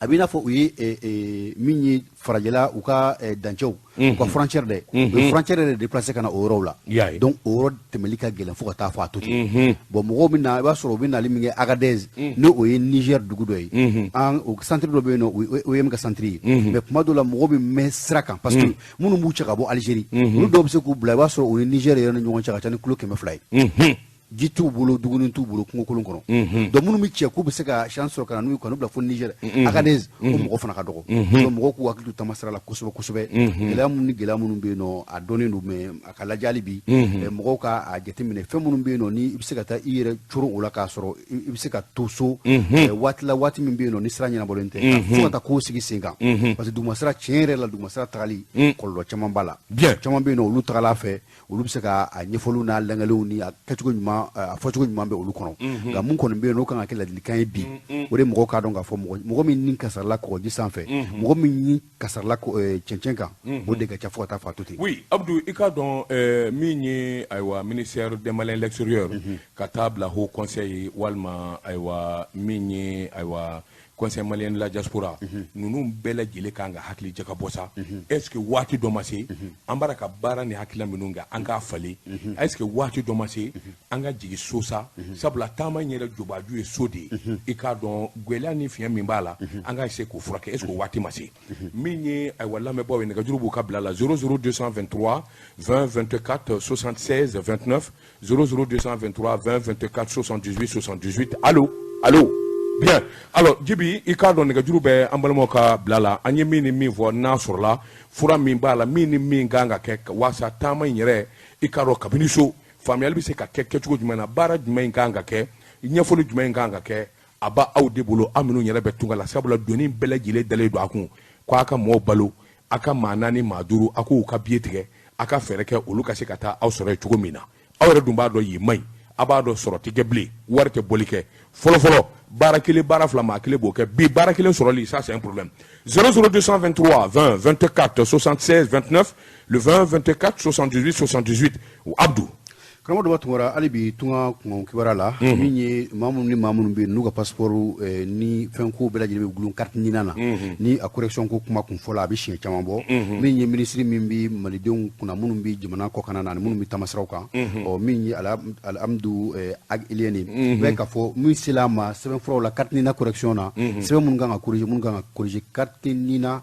Speaker 2: a b'i n'a fɔ u ye min ye farajɛla u ka dancɛw u ka frontière dɛ u ye frontière yɛrɛ déplacé ka na o yɔrɔw la donc o yɔrɔ tɛmɛli ka gɛlɛn fo ka taa fɔ a to ten bon mɔgɔw bɛ na i b'a sɔrɔ u bɛ nali min kɛ Agadez ni o ye Niger dugu dɔ ye o centre dɔ bɛ yen nɔ o ye min ka centre ye mais kuma dɔw la mɔgɔw bɛ mɛn sira kan parce que minnu b'u cɛ ka bɔ Algérie olu dɔw bɛ se k'u bila i b'a sɔrɔ o ni Niger yɛrɛ ni ɲɔgɔn cɛ ka ca ni kilo 200 ye ji t'u bolo dumuni t'u bolo kungo kolon kɔnɔ donc minnu bɛ cɛ k'u bɛ se ka chance sɔrɔ ka na n'u ye k'u bila fo Niger Agadez o mɔgɔ fana ka dɔgɔ donc mɔgɔw k'u hakili to tamasira la kosɛbɛ kosɛbɛ gɛlɛya minnu bɛ yen nɔ a dɔnnen don mais a ka lajɛ hali bi mɔgɔw ka a jateminɛ fɛn minnu bɛ yen nɔ ni i bɛ se ka taa i yɛrɛ coron o la k'a sɔrɔ i bɛ se ka to so waati la waati min bɛ yen nɔ ni sira ɲɛnabɔlen tɛ fo ka taa kow sigi sen kan parce que dugumasira tiɲɛ yɛrɛ la dugumasira tagali kɔlɔlɔ caman b'a la caman bɛ yen nɔ olu tagala fɛ olu bɛ se ka a ɲɛfɔliw n'a lɛngɛliw ni a kɛcogo ɲuman a fɔcogo ɲuman bɛ olu kɔnɔ nka mun kɔni bɛ yen n'o kan ka kɛ ladilikan ye bi o de mɔgɔw k'a dɔn k'a fɔ mɔgɔ min ni kasarala kɔgɔji sanfɛ mɔgɔ min ni kasarala cɛncɛn kan o de ka ca fo ka taa fɔ a to ten.
Speaker 1: oui Abdou i k'a dɔn min ye ayiwa ministère des Maliens de l'extérieur ka taa bila haut conseil walima ayiwa min ye ayiwa conseil malien de la diaspora ninnu bɛɛ lajɛlen kan ka hakili jagabɔ sa est ce que waati dɔ ma se an b'a ka baara ni hakilila minnu kɛ an k'a falen est ce que waati dɔ ma se an ka jigin so sa sabula taama in yɛrɛ jobaju ye so de ye i k'a dɔn gwɛlɛya ni fiɲɛ min b'a la an k'a essayer k'o furakɛ est ce que waati ma se min ye ayiwa lamɛnbaaw ye nɛgɛjuru b'u ka bila la 00223 20 24 76 29 00223 20 24 78 78 allo bien alors Djibi i k'a dɔn nɛgɛjuru bɛ an balimaw ka bila la an ye min ni min fɔ n'a sɔrɔla fura min b'a la min ni min kan ka kɛ waasa taama in yɛrɛ i k'a dɔn kabini so faamuyali bɛ se ka kɛ kɛcogo jumɛn na baara jumɛn in kan ka kɛ ɲɛfɔli jumɛn in kan ka kɛ a b'a aw de bolo aw minnu yɛrɛ bɛ tunga la sabula doni bɛɛ lajɛlen dalen don a kun k'a ka mɔgɔw balo a ka maa 4 maa 5 a k'u ka biye tigɛ a ka fɛɛrɛ kɛ olu ka se ka taa aw sɔrɔ yen cogo min na aw yɛrɛ dun b'a dɔn yen man ɲi a b'a dɔn sɔrɔ tɛ kɛ bilen wari tɛ bɔli kɛ fɔlɔfɔlɔ baara kelen baara fila maa kelen b'o kɛ bi baara kelen sɔrɔli ça c'est un problème 00223 20 24 76 29 le 20 24 78 78 Abdou
Speaker 2: karamɔgɔ Daba Tunkara hali bi tunga kɔngɔ kibaruya la min ye maa minnu ni maa minnu bɛ yen n'u ka passeport ni fɛn ko bɛɛ lajɛlen bɛ gulon carte ɲinan na ni a correction ko kuma kun fɔla a bɛ siɲɛ caman bɔ min ye ministre min bɛ malidenw kunna minnu bɛ jamana kɔkan na ani minnu bɛ tamasiraw kan min ye Alhamdu Ag Eliane bɛɛ k'a fɔ min sela a ma sɛbɛnfuraw la carte ɲinan correction na sɛbɛn minnu kan ka corriger minnu kan ka corriger carte ɲinan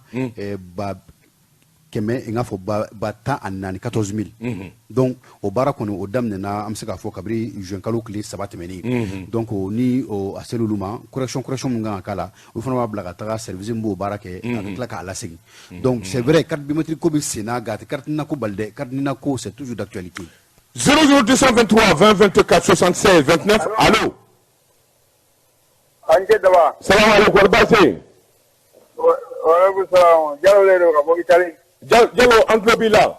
Speaker 2: ba kɛmɛ in n'a fɔ ba 14 000 donc o baara kɔni o daminɛna an bɛ se k'a fɔ kabiri juin kalo tile 3 tɛmɛnen donc ni a sera olu ma correction min kan ka k'a la olu fana b'a bila ka taga service min b'o baara kɛ a ka tila k'a lasegin donc c'est vrai carte biométrique ko bɛ sen n'a ga tɛ carte ɲinan ko bali dɛ carte ɲinan ko c'est toujours d'actualité.
Speaker 1: 00223 20 24 76 29. Allô? Salam alaikum, Albasé.
Speaker 3: Waalaikum salam. Diallo lay do ka bo Italie.
Speaker 1: Diallo entreprise là.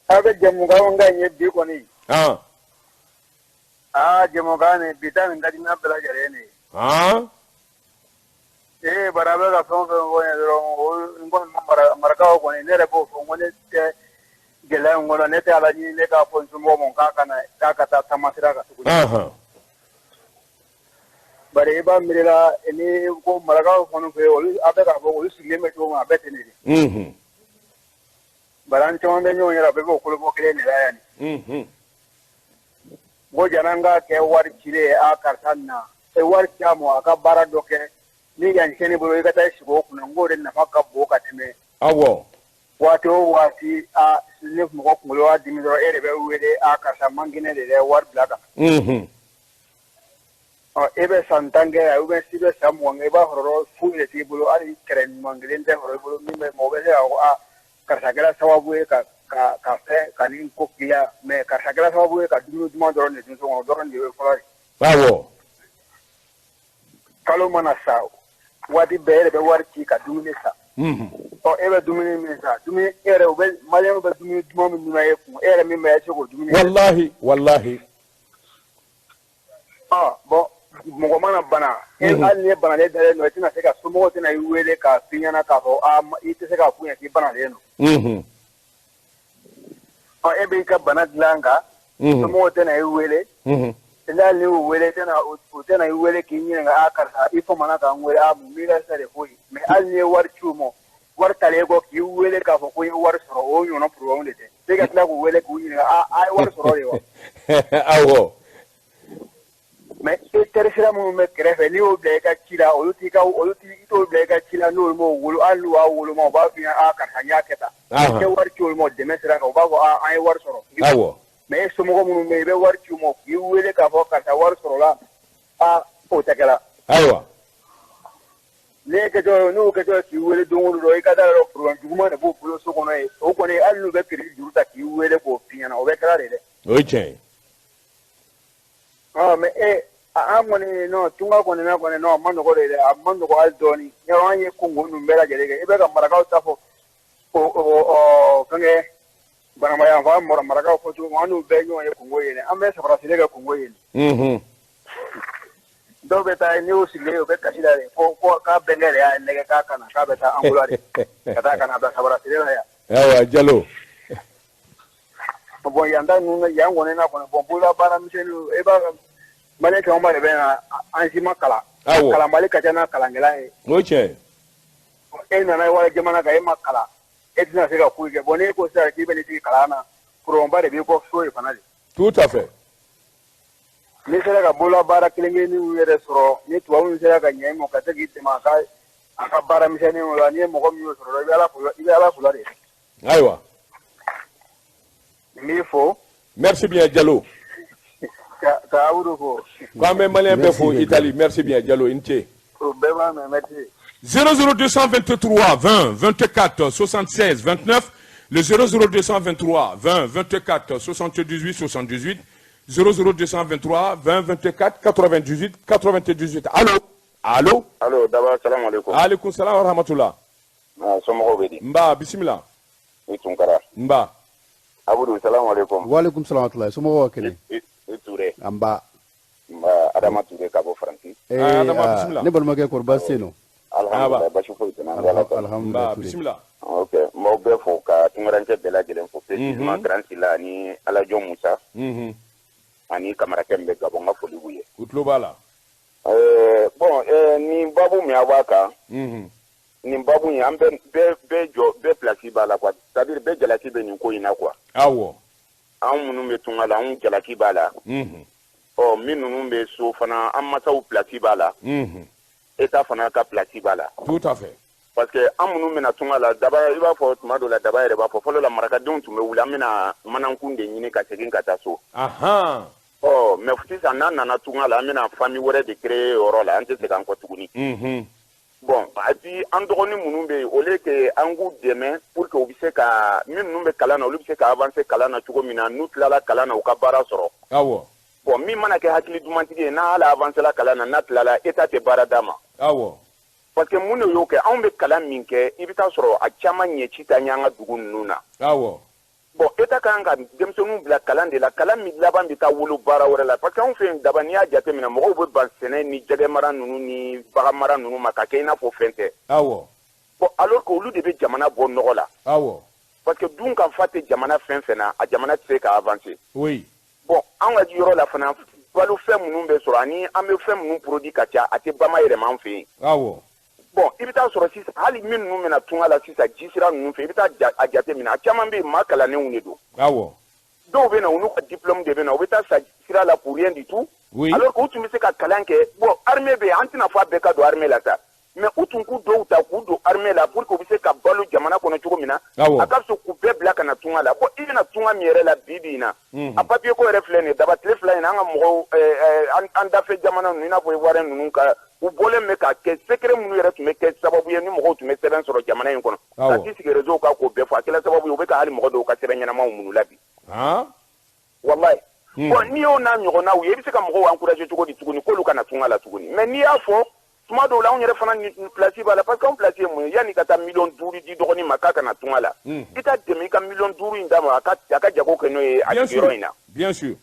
Speaker 3: Avec Jamuga nga ñebbi ko ni.
Speaker 1: Ah.
Speaker 3: Jamuga ne bitan ngadi na bela jare ni. Barabe ka fon ko ne do ngon maraka ko ne ne bo fon ne te gela ngolo ne te ala ni ne ka fon sumo mon ka kana ka ta tamasira ka su. Bare ba mirila ni ko maraka ko no ko abe ka bo ko sile me to ma bete ni. Baran chonde nyo yara be ko ko kele ni la yani. Go jananga ke war chire a kartanna e war chamo aka bara doke ni yan kene bolo ka ta shigo kuna ngore na maka bo ka teme
Speaker 1: awo
Speaker 3: wato wati a silif mo ko ngolo adi mi do ere be wede a karta mangine de war blaka ebe santange ya ube sibe samu ngeba horo fuile ti bolo ari kren mangile de horo bolo mi me mo be a karta sababu ka fe kani ko kia me karta sababu ka dulu duma do ne tin so do ne ko
Speaker 1: awo
Speaker 3: kalo mana sa wadi bere be warti ka dumine sa ebe dumine mi sa dumine ere be malem be dumine duma mi na yefu ere mi me ko dumine
Speaker 1: wallahi
Speaker 3: bo mo mana bana al ne bana le dare no tina se ka sumo tina yuwele ka pinyana ka ho ite se ka kunya ki bana le no ebe ka bana dilanga sumo tina yuwele ila ni wele tena wele kinyi nga akarsa ifo manaka ngwele abu mira sare hoyi me alne war chumo war talego ki wele ka fo ko war soro o yo no pro wonde te ga tla ko wele ku ni ai war soro yo
Speaker 1: awo
Speaker 3: me tercera mo me krefe ni o ble ka kila o ti ito ble ka kila no mo wulu alu wa wulu mo ba fi akarsa nya keta ke war chumo de mesra ka ba ko ai war soro
Speaker 1: awo
Speaker 3: me somo mu me be war chumo ki wele ka fo ka war soro la o takala
Speaker 1: aywa
Speaker 3: ne ke to no ke to ki wele don do e ka da ro pro juguma ne bo pro so kono e o kono allu be kiri juruta ki wele ko piana o be kala de
Speaker 1: okay
Speaker 3: me amoni no tunga kono na kono no mando ko de amando ko aldoni ne wanye kungu nu mbela jere ke e be ka maraka ta fo o kange bana maya fa mora maraka ko tu wanu be nyo ye kungo yene ambe sabra sile ga kungo yene do beta ni o sile o be kasida re ko ka bengere ya nege ka kana ka beta angulari kata kana da sabra sile ya
Speaker 1: awa jalo
Speaker 3: bo yanda nu ya ngone na ko bo bula bara mishenu e ba mane ka mare be na anjima kala kala male ka jana kala ngela e
Speaker 1: okay
Speaker 3: na na wala jamana ka e makala etina se ka kuike bone ko sa ki bene ti kalana kuromba de ko so e fanale
Speaker 1: tout à fait
Speaker 3: ni sera ka bola bara kilenge ni uyere soro ni tuwa ni sera ka nyemo ka tegi tema ka aka bara mishani wala ni mo ko mi soro ala kula de
Speaker 1: aywa
Speaker 3: mi fo
Speaker 1: merci bien Diallo
Speaker 3: ka awuro fo
Speaker 1: quand même malien be fo Italie merci bien Diallo inté
Speaker 3: beba me merci
Speaker 1: 00223 20 24 76 29 le 00223 20 24 78 78 00223 20 24 98 98 allô
Speaker 4: daba salam alaikum
Speaker 1: alaikum salam wa rahmatullah
Speaker 4: somo be di
Speaker 1: mba bismillah
Speaker 4: itunkara
Speaker 1: mba
Speaker 4: abudu salam alaikum
Speaker 2: wa alaikum salam wa rahmatullah somo kene
Speaker 4: ture
Speaker 2: amba
Speaker 4: adama ture ka bo franki
Speaker 1: adama bismillah
Speaker 2: ne balma ke korba seno
Speaker 4: alhamdulillah bashu fo tana
Speaker 2: alhamdulillah
Speaker 1: bismillah
Speaker 4: okay mo be fo ka tungarante bela jelen fo précisément grand sila ni alajo musa ani kamara kembe gabo nga fo libuye
Speaker 1: utlo bala
Speaker 4: bon ni babu mi awaka ni babu ni ambe be place bala quoi c'est-à-dire be jalaki be ni ko ina quoi
Speaker 1: awo
Speaker 4: an munu be tungala an jalaki bala minnu be so fana an masaw place bala eta fana ka place bala
Speaker 1: tout à fait
Speaker 4: parce que an minnu bɛna tunga la daba i b'a fɔ tuma dɔ la daba yɛrɛ b'a fɔ fɔlɔ la marakadenw tun bɛ wuli an bɛna manankun de ɲini ka segin ka taa so mais sisan n'an nana tunga la an bɛna famille wɛrɛ de créer yɔrɔ la an tɛ segin an kɔ tuguni bon puis an dɔgɔni minnu bɛ yen au lieu que an k'u dɛmɛ pour que u bɛ se ka minnu bɛ kalan na olu bɛ se ka avancer kalan na cogo min na n'u tilala kalan na u ka baara sɔrɔ
Speaker 1: awɔ
Speaker 4: bon min mana kɛ hakili dumantigi ye n'a hali avancer la kalan na n'a tilala état tɛ baara d'a ma
Speaker 1: awɔ
Speaker 4: parce que mun de y'o kɛ anw bɛ kalan min kɛ i bɛ taa sɔrɔ a caman ɲɛci ta ɲɛ an ka dugu ninnu na
Speaker 1: awɔ
Speaker 4: bon état kan ka denmisɛnninw bila kalan de la kalan min laban bɛ taa wolo baara wɛrɛ la parce que anw fɛ yen daba n'i y'a jateminɛ mɔgɔw bɛ ban sɛnɛ ni jɛgɛ mara ninnu ni bagan mara ninnu ma ka kɛ i n'a fɔ fɛn tɛ
Speaker 1: awɔ
Speaker 4: bon alors que olu de bɛ jamana bɔ nɔgɔ la
Speaker 1: awɔ
Speaker 4: parce que dun ka fa tɛ jamana fɛn fɛn na a jamana tɛ se ka avancer
Speaker 1: oui
Speaker 4: bon an ka yɔrɔ la fana balo fɛn minnu bɛ sɔrɔ ani an bɛ fɛn minnu produit ka ca a tɛ bamayɛlɛma an fɛ yen
Speaker 1: awɔ
Speaker 4: bon i bɛ taa sɔrɔ sisan hali min ninnu bɛna tunga la sisan ji sira ninnu fɛ i bɛ taa a jateminɛ a caman bɛ yen maa kalannenw de don
Speaker 1: awɔ
Speaker 4: dɔw bɛ na u n'u ka diplôme de bɛ na u bɛ taa sa sira la pour rien du tout
Speaker 1: oui
Speaker 4: alors que u tun bɛ se ka kalan kɛ bon armée bɛ yen an tɛna fɔ a bɛɛ ka don armée la sa mais u tun k'u dɔw ta k'u don armée la pour que u bɛ se ka balo jamana kɔnɔ cogo min na
Speaker 1: awɔ
Speaker 4: a ka fisa k'u bɛɛ bila ka na tunga la bon i bɛna tunga min yɛrɛ la bi bi in na a papier ko yɛrɛ filɛ nin ye daba tile fila in na an ka mɔgɔw an dafɛ jamana ninnu i n'a fɔ ivoire ninnu ka u bɔlen bɛ ka kɛ secret minnu yɛrɛ tun bɛ kɛ sababu ye ni mɔgɔw tun bɛ sɛbɛn sɔrɔ jamana in kɔnɔ ka t'i sigi réseau kan k'o bɛɛ fɔ a kɛla sababu ye u bɛ ka hali mɔgɔ dɔw ka sɛbɛn ɲɛnamaw minnu la bi wallahi bon n'i y'o n'a ɲɔgɔnnaw ye i bɛ se ka mɔgɔw encourager cogo di tuguni k'olu kana tunga la tuguni mais n'i y'a fɔ tuma dɔw la anw yɛrɛ fana ni place b'a la parce que anw place ye mun ye yanni ka taa 5,5 di dɔgɔnin ma k'a kana tunga la i t'a dɛmɛ i ka 5,5 in d'a ma a ka jago kɛ n'o ye a sigiyɔrɔ in na
Speaker 1: bien sûr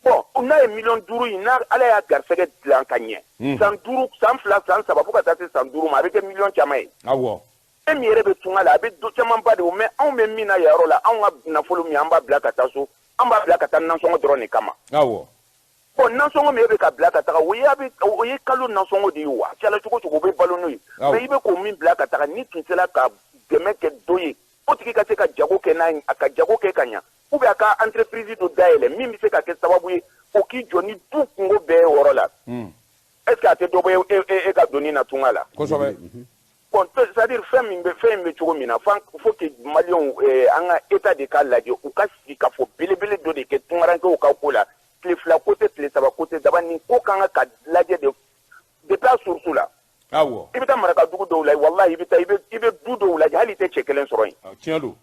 Speaker 4: bon n'a ye 5,5 in n'a ala y'a garisɛgɛ dilan ka ɲɛ san 5 san 2 san 3 fo ka taa se san 5 ma a bɛ kɛ million caman ye
Speaker 1: awɔ
Speaker 4: e min yɛrɛ bɛ tunga la a bɛ do camanba de o mais anw bɛ min na yayɔrɔ la anw ka nafolo min an b'a bila ka taa so an b'a bila ka taa nansɔngɔ dɔrɔn de kama
Speaker 1: awɔ
Speaker 4: bon nansɔngɔ min e bɛ ka bila ka taga o ye kalo nansɔngɔ de ye wa a cayala cogo cogo o bɛ balo n'o ye mais i bɛ k'o min bila ka taga ni tun sera ka dɛmɛ kɛ dɔ ye o tigi ka se ka jago kɛ n'a ye a ka jago kɛ ka ɲa ou bien a ka entreprise dɔ dayɛlɛ min bɛ se ka kɛ sababu ye o k'i jɔ ni du kungo bɛɛ ye o yɔrɔ la est ce que a tɛ dɔ bɔ e ka donni na tunga la
Speaker 1: kosɛbɛ
Speaker 4: bon c'est à dire fɛn in bɛ cogo min na faut que maliyɛnw an ka état de k'a lajɛ u ka sigi ka fɔ belebele dɔ de kɛ tungarankew ka ko la tile 2 côté tile 3 côté daba nin ko kan ka lajɛ de place source la
Speaker 1: awɔ
Speaker 4: i bɛ taa maraka dugu dɔw la wallahi i bɛ du dɔw lajɛ hali i tɛ cɛ kelen sɔrɔ yen
Speaker 1: tiɲɛ don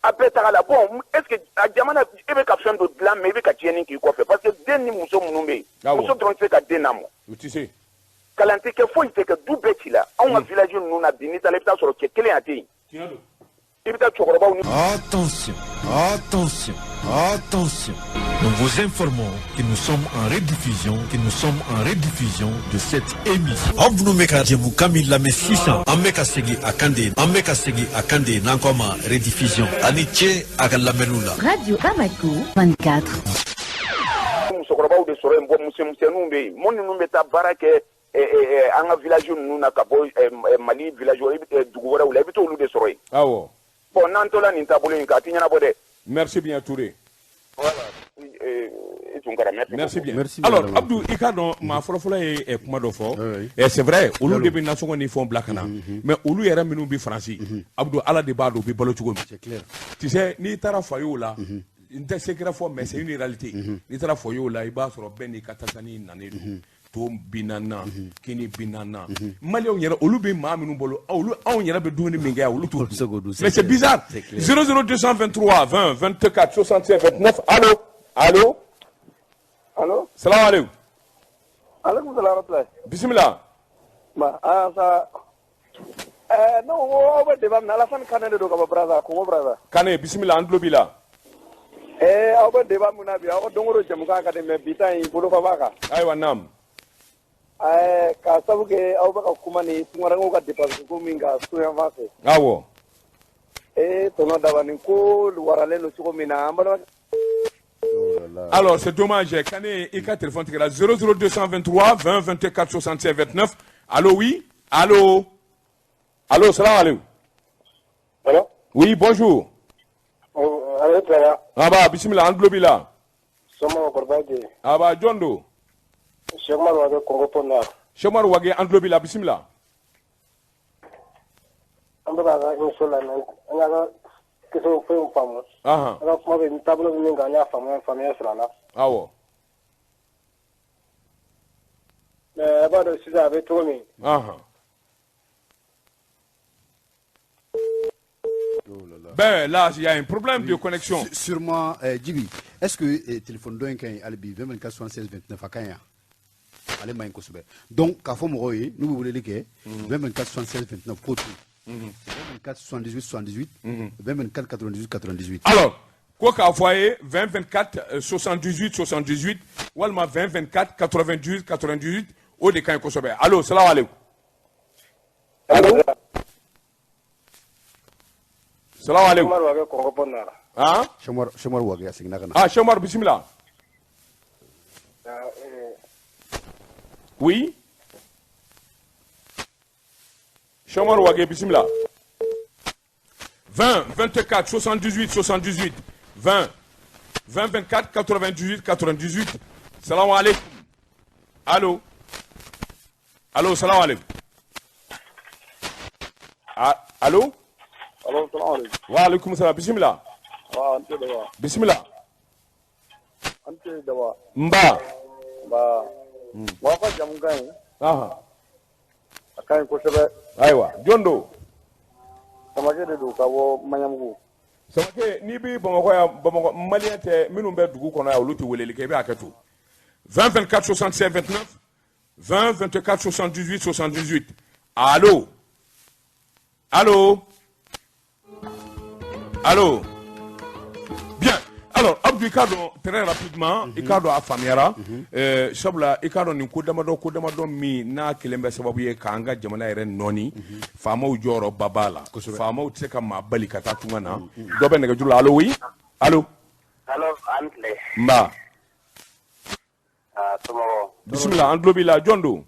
Speaker 4: a bɛɛ taga la bon est ce que a jamana e bɛ ka fɛn dɔ dilan mais i bɛ ka tiɲɛni k'i kɔfɛ parce que den ni muso minnu bɛ yen muso dɔrɔn tɛ se ka den lamɔ
Speaker 1: u tɛ se
Speaker 4: kalan tɛ kɛ foyi tɛ kɛ du bɛɛ ci la anw ka village ninnu na bi n'i taara i bɛ taa sɔrɔ cɛ kelen a tɛ yen
Speaker 1: tiɲɛ don
Speaker 4: i bɛ taa cɛkɔrɔbaw ni
Speaker 5: Attention, attention, attention. Nous vous informons que nous sommes en rediffusion de cette émission. Abnou meka jemu kamil lame 600. Ameka segi akande nankoma rediffusion. Aniche akalamenoula.
Speaker 6: Radio Bamako 24.
Speaker 4: musokɔrɔbaw de sɔrɔ yen bɔ musomisɛnninw bɛ yen mun ninnu bɛ taa baara kɛ an ka village ninnu na ka bɔ Mali village dugu wɛrɛw la i bɛ t'olu de sɔrɔ yen
Speaker 1: awɔ
Speaker 4: bon n'an tola nin taabolo in kan a tɛ ɲɛnabɔ dɛ
Speaker 1: merci bien Touré
Speaker 4: merci
Speaker 1: bien alors Abdou i k'a dɔn maa fɔlɔfɔlɔ ye kuma dɔ fɔ c'est vrai olu de bɛ nasɔngɔ ni fɛnw bila ka na mais olu yɛrɛ minnu bɛ Faransi Abdou ala de b'a dɔn u bɛ balo cogo min tu sais n'i taara foyer la n tɛ secret fɔ mais c'est une réalité n'i taara foyer la i b'a sɔrɔ bɛɛ n'i ka tasani nanen don to 40 kini 40 maliyɛnw yɛrɛ olu bɛ maa minnu bolo anw yɛrɛ bɛ dumuni min kɛ yan olu t'o dun mais c'est bizarre 00223 20 24 67 29 allo salamu aleykum
Speaker 3: alaikum salam rahmatullahi
Speaker 1: bisimila
Speaker 3: ba asa no wo be de bam na la fan kanade do ka braza ko braza
Speaker 1: kane bisimila an tulo b'i la
Speaker 3: aw be de bam na bi aw dongoro jamu ka de me bitan bolo fa baka
Speaker 1: ayiwa naam
Speaker 3: ka sabu ke aw baka kuma ni tungarango ka dépense ko min ga so yan fase
Speaker 1: awɔ
Speaker 3: tono dabani ko waralen no cogo min na ambalo
Speaker 1: alors c'est dommage kane i ka téléphone tigɛra 00223 20 24 67 29 allo oui allo salam aleykum
Speaker 3: allo
Speaker 1: oui bonjour aba bisimila an tulo b'i la
Speaker 3: somo korbaje
Speaker 1: aba jɔn don
Speaker 3: Shekmar Wage Kongo Pona
Speaker 1: Shekmar Wage an tulo b'i la bisimila
Speaker 3: an bɛ ka émission lamɛn an y'a ka question fɛnw faamu an ka kuma bɛ taabolo min kan an y'a faamuya sɔrɔ a la
Speaker 1: awɔ
Speaker 3: mais a b'a dɔn sisan a bɛ cogo min
Speaker 1: Ben là, il y a un problème de connexion.
Speaker 2: Sûrement, Djibi, est-ce que le téléphone doit être alibi 24 76 29 à Kanya? Allez, main kosobe. Donc, quand vous m'envoyez, nous voulons dire 24 76 29 côté. 24 78 78, 24 98 98.
Speaker 1: Alors, quoi qu'à voyer 20 24 78 78, ou alors 20 24 98 98, au de Kanya Kosobe. Allô, salam alaikum. Allô? Salam alaikum. Hein?
Speaker 2: Chemar Wagia, c'est une
Speaker 1: Ah, Chemar, bismillah. Oui? Chemar Wagia, bismillah. 20 24 78 78, 20 20 24 98 98. Salam alaikum. Allô? Allô, salam alaikum. Allô?
Speaker 3: Allô, salam alaikum.
Speaker 1: Wa alaikum salam. Bismillah.
Speaker 3: Wa ante dawa.
Speaker 1: Bismillah.
Speaker 3: Ante dawa.
Speaker 1: Mba.
Speaker 3: Ba. Wa fa jamu kan.
Speaker 1: Aha.
Speaker 3: Akan ko sebe.
Speaker 1: Aywa, Jondo.
Speaker 3: Samake de do ka wo manyamugo.
Speaker 1: Samake ni bi Bamako ya Bamako Malien te minnu bɛ dugu kɔnɔ ya olu tɛ weleli kɛ i bɛ hakɛ to. 20 24 67 29 20 24 78 78. Allô? Allô? Allô? Bien. Alors, Abdou Ikado, très rapidement, Ikado a famiara. Sabla, Ikado ni kodamado mi na kilembe sababu ye kanga jamana yere noni. Fama ujoro babala. Fama utseka mabali katatunga na. Dobe nega jula, allô, oui? Allô?
Speaker 7: Allô, Antle.
Speaker 1: Mba.
Speaker 7: Tomorrow.
Speaker 1: Bismillah, Andlobila, Jondo.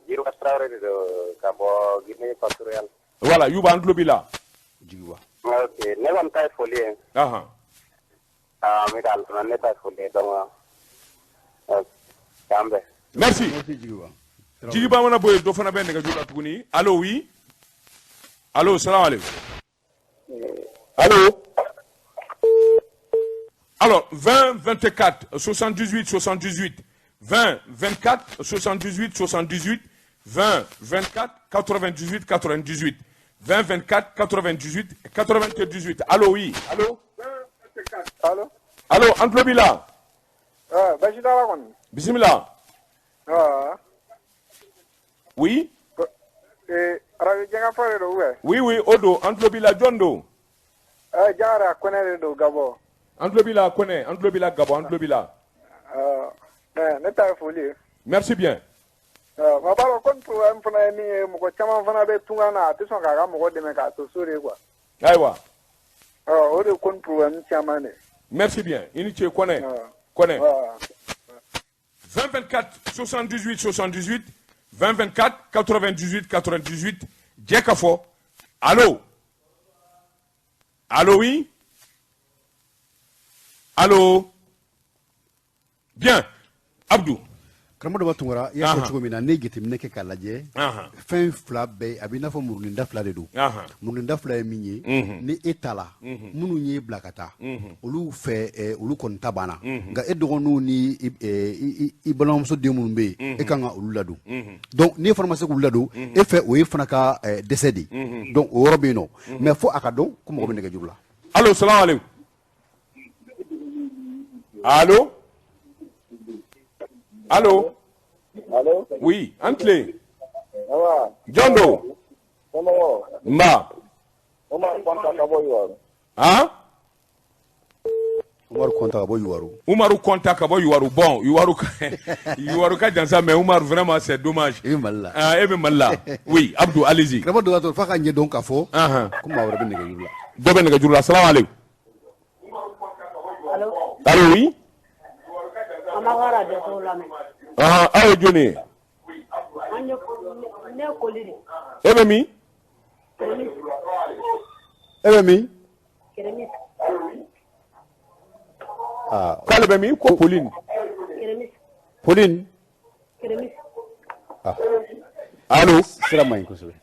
Speaker 7: Jiru Astrare de Cabo Guinée Equatoriale.
Speaker 1: Voilà, Yuba Andlobila.
Speaker 7: Ok, never tie for you.
Speaker 1: Aha.
Speaker 7: Medal, never for you. Cambe.
Speaker 1: Merci. Jigiba wana boye do fana be nega jula tuguni. Allô, oui? Allô, salam alaikum. Allô? Alors, 20 24 78 78, 20 24 78 78, 20 24 98 98, 20 24 98 98. Allô, oui? Allô?
Speaker 3: Allô?
Speaker 1: Allô, Antlobila?
Speaker 3: Bashida la kon.
Speaker 1: Bismillah. Oui?
Speaker 3: Radio Jenga Fore do we.
Speaker 1: Oui, oui, Odo, Antlobila Jondo.
Speaker 3: Jara konere do Gabo.
Speaker 1: Antlobila connaît, Antlobila Gabo, Antlobila.
Speaker 3: Ne ta folie.
Speaker 1: Merci bien.
Speaker 3: Mabalo kon problème fana ni mo ko chama fana be tunga na te son ka mo ko de me ka to sore quoi.
Speaker 1: Aywa.
Speaker 3: O de kon problème chama ne.
Speaker 1: Merci bien. Initié connaît. Connaît. 20 24 78 78, 20 24 98 98. Djekafo. Allô? Allô, oui? Allô? Bien. Abdou.
Speaker 2: Karamɔgɔ dɔ b'a tungara i y'a fɔ cogo min na ne jateminɛ kɛ k'a lajɛ fɛn fila bɛɛ a bɛ i n'a fɔ muruninda fila de don muruninda fila ye min ye ni e ta la minnu ye bila ka taa olu fɛ olu kɔni ta banna nka e dɔgɔninw ni i balimamuso den minnu bɛ yen e kan ka olu ladon donc n'e fana ma se k'olu ladon e fɛ o ye fana ka dɛsɛ de ye donc o yɔrɔ bɛ yen nɔ mais fo a ka dɔn ko mɔgɔ bɛ nɛgɛjuru la.
Speaker 1: Allô, salam alaikum. Allô? Allô?
Speaker 3: Allô?
Speaker 1: Oui, Antle.
Speaker 3: Awa.
Speaker 1: Jondo.
Speaker 3: Kono.
Speaker 1: Mba.
Speaker 3: Oma kwanta ka boy wa.
Speaker 1: Hein?
Speaker 2: Umaru Konta ka bɔ Yuwaru.
Speaker 1: Umaru Konta ka bɔ Yuwaru. Bon, Yuwaru ka jansa, mais Umaru vraiment c'est dommage.
Speaker 2: E bɛ Mali la.
Speaker 1: Ah, e bɛ Mali la. Oui, Abdou, allez-y.
Speaker 2: Karamɔgɔ dɔ b'a to f'a ka ɲɛ dɔn k'a fɔ ko maa wɛrɛ bɛ nɛgɛjuru la.
Speaker 1: Dɔ bɛ nɛgɛjuru la. Salam alaikum.
Speaker 8: Allô?
Speaker 1: Allô, oui?
Speaker 8: Amagara de Solame.
Speaker 1: Ah, awo joni.
Speaker 8: Ne koliri.
Speaker 1: E bɛ min? E bɛ min?
Speaker 8: Keremis.
Speaker 2: Ah,
Speaker 1: K'ale bɛ min? Ko Pauline.
Speaker 8: Keremis.
Speaker 2: Pauline.
Speaker 8: Keremis.
Speaker 1: Allô?
Speaker 2: Sira man ɲi kosɛbɛ.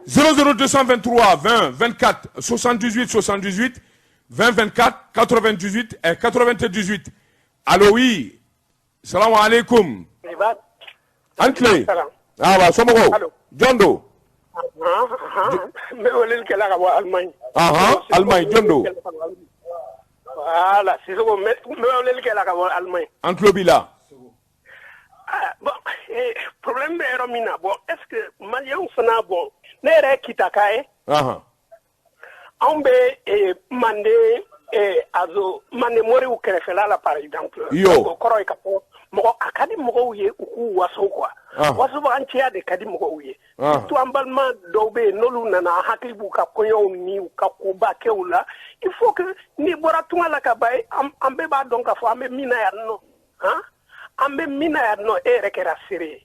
Speaker 1: 00223 20 24 78 78 20 24 98 et 98. Allô, oui. Salam alaikum. Antle. Ah, bah, Somogo. Jondo.
Speaker 9: Me wele ke la ka bo Allemagne.
Speaker 1: Allemagne jondo.
Speaker 9: Voilà, c'est ça me wele ke la ka bo Allemagne.
Speaker 1: En clubila.
Speaker 9: Bon, problème be romina bon, est-ce que malien fana bon, ne re kitakae? On be mande azo mane mori u kerefela la par exemple.
Speaker 1: Yo.
Speaker 9: Koro e kapo mo akadi mo ye ku waso kwa. Waso ba antia de kadi mo ye. To ambalma dobe nolu nana hakibu ka koyo ni ka ko ba keula. Il faut que ni bora tunga la ka bay ambe ba donc fo ambe mina ya no. Ambe mina ya no e rekera sere.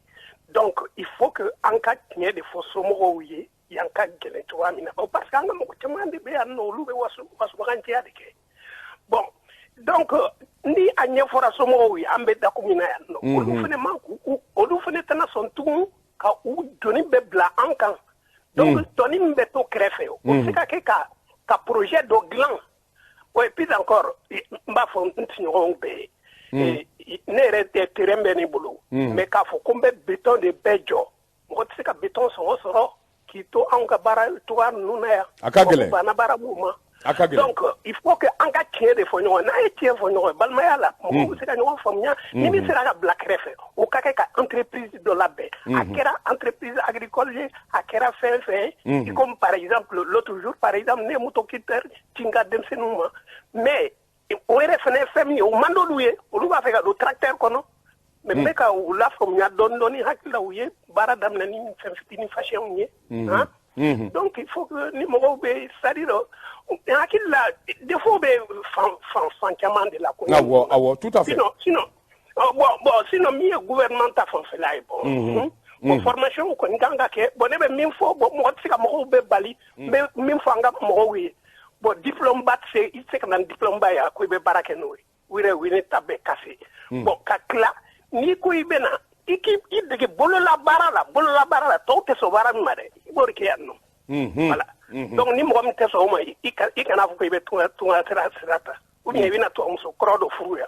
Speaker 9: Donc il faut que anka tnie de fo somo ye yanka gele to amina. Parce que anga mo temande be ya no lu be waso ba antia de ke. Bon, donc, ni anye fora somo wi ambe da kumina ya no. Olu fene manku, olu fene tana son tout ka u doni be bla ankan. Donc, doni mbe to krefe. On sait ka projet de gland. Et puis encore, mba fo ntinyo be. Ne rete terembe ni bulu. Mais ka fo kombe béton de bejo. Mo tse ka béton soro ki to anga bara to nuna ya.
Speaker 1: Akagele.
Speaker 9: Bana bara buma.
Speaker 1: Akagele.
Speaker 9: Donc, il faut que en cas de fonyo na etie fonyo balmayala mo se ka nyo famnya ni mi sera ka black refe o ka ka entreprise de la baie akera entreprise agricole akera fait comme par exemple l'autre jour par exemple ne muto kiter tinga dem senuma mais o refene fami o mando loué o lu va faire le tracteur kono mais meka o la famnya don doni hakila ouye bara dam na ni fini fâché onye hein. Donc il faut que ni mo be c'est-à-dire des fois fan de la
Speaker 1: commune. Tout à fait.
Speaker 9: Sinon mi gouvernement ta fon fait là bon formation ko nganga ke bon be min fo bon mo tsika mo be bali be min fo nga mo wi bon diplôme bat c'est il sait que nan diplôme ba ya ko be barake no wi ne tabe cassé bon kakla ni ko ibena iki idege bolola barala to te so bara mi mare borke yanno voilà. Donc ni mo mte so ma ikana fu ko be tunga trata ou bien vina to so crodo fruya.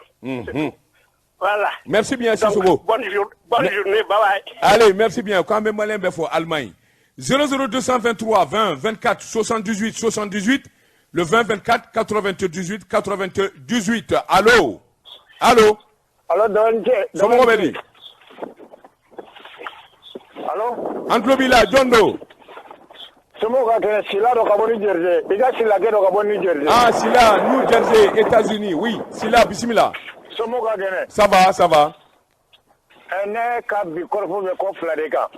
Speaker 9: Voilà.
Speaker 1: Merci bien Sissoko.
Speaker 9: Bonne journée, bye bye.
Speaker 1: Allez, merci bien. Quand même malin be fo Allemagne. 00223 20 24 78 78 le 20 24 98 98. Allô.
Speaker 3: Allô Donje.
Speaker 1: Somo ko bedi.
Speaker 3: Allô.
Speaker 1: Antlobila Jondo.
Speaker 3: Somo ka kene Sila do Kaboni Jersey. Iga Sila ke do Kaboni Jersey.
Speaker 1: Ah Sila, New Jersey, États-Unis. Oui, Sila bismillah.
Speaker 3: Somo ka kene.
Speaker 1: Ça va.
Speaker 3: Ene ka bi korfo be ko flade ka.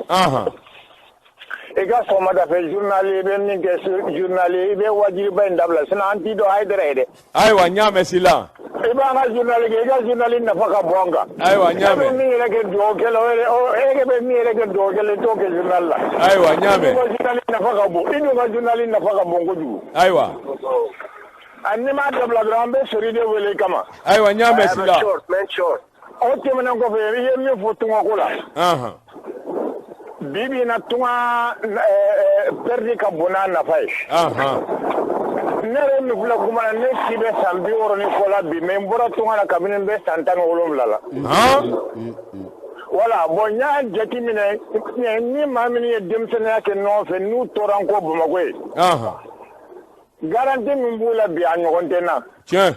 Speaker 10: ega soma da fe journalier be min ke journalier be wajibi be ndabla sina anti do haydere de
Speaker 1: aywa nyame sila
Speaker 10: iba nga journalier ke ega journalier na faka bonga
Speaker 1: aywa nyame
Speaker 10: mi reke do ke lo o ege be mi reke do ke le to ke journal la
Speaker 1: aywa nyame
Speaker 10: journalier na faka bo inu nga journalier na faka bongo du
Speaker 1: aywa
Speaker 10: anni ma dabla grambe sori de wele kama
Speaker 1: aywa nyame sila
Speaker 10: short o temana ko fe ye mi fotu ko la bibi na tunga perdi ka bona na fay nere mi fula kuma ne sibe sambi oroni kola bi me mbora tunga na kabine be santan wolom lala wala bon nya jeti mine ni mamini e demsene yake no fe nu toran ko buma ko garanti min bula bi anyogonte na
Speaker 1: tiens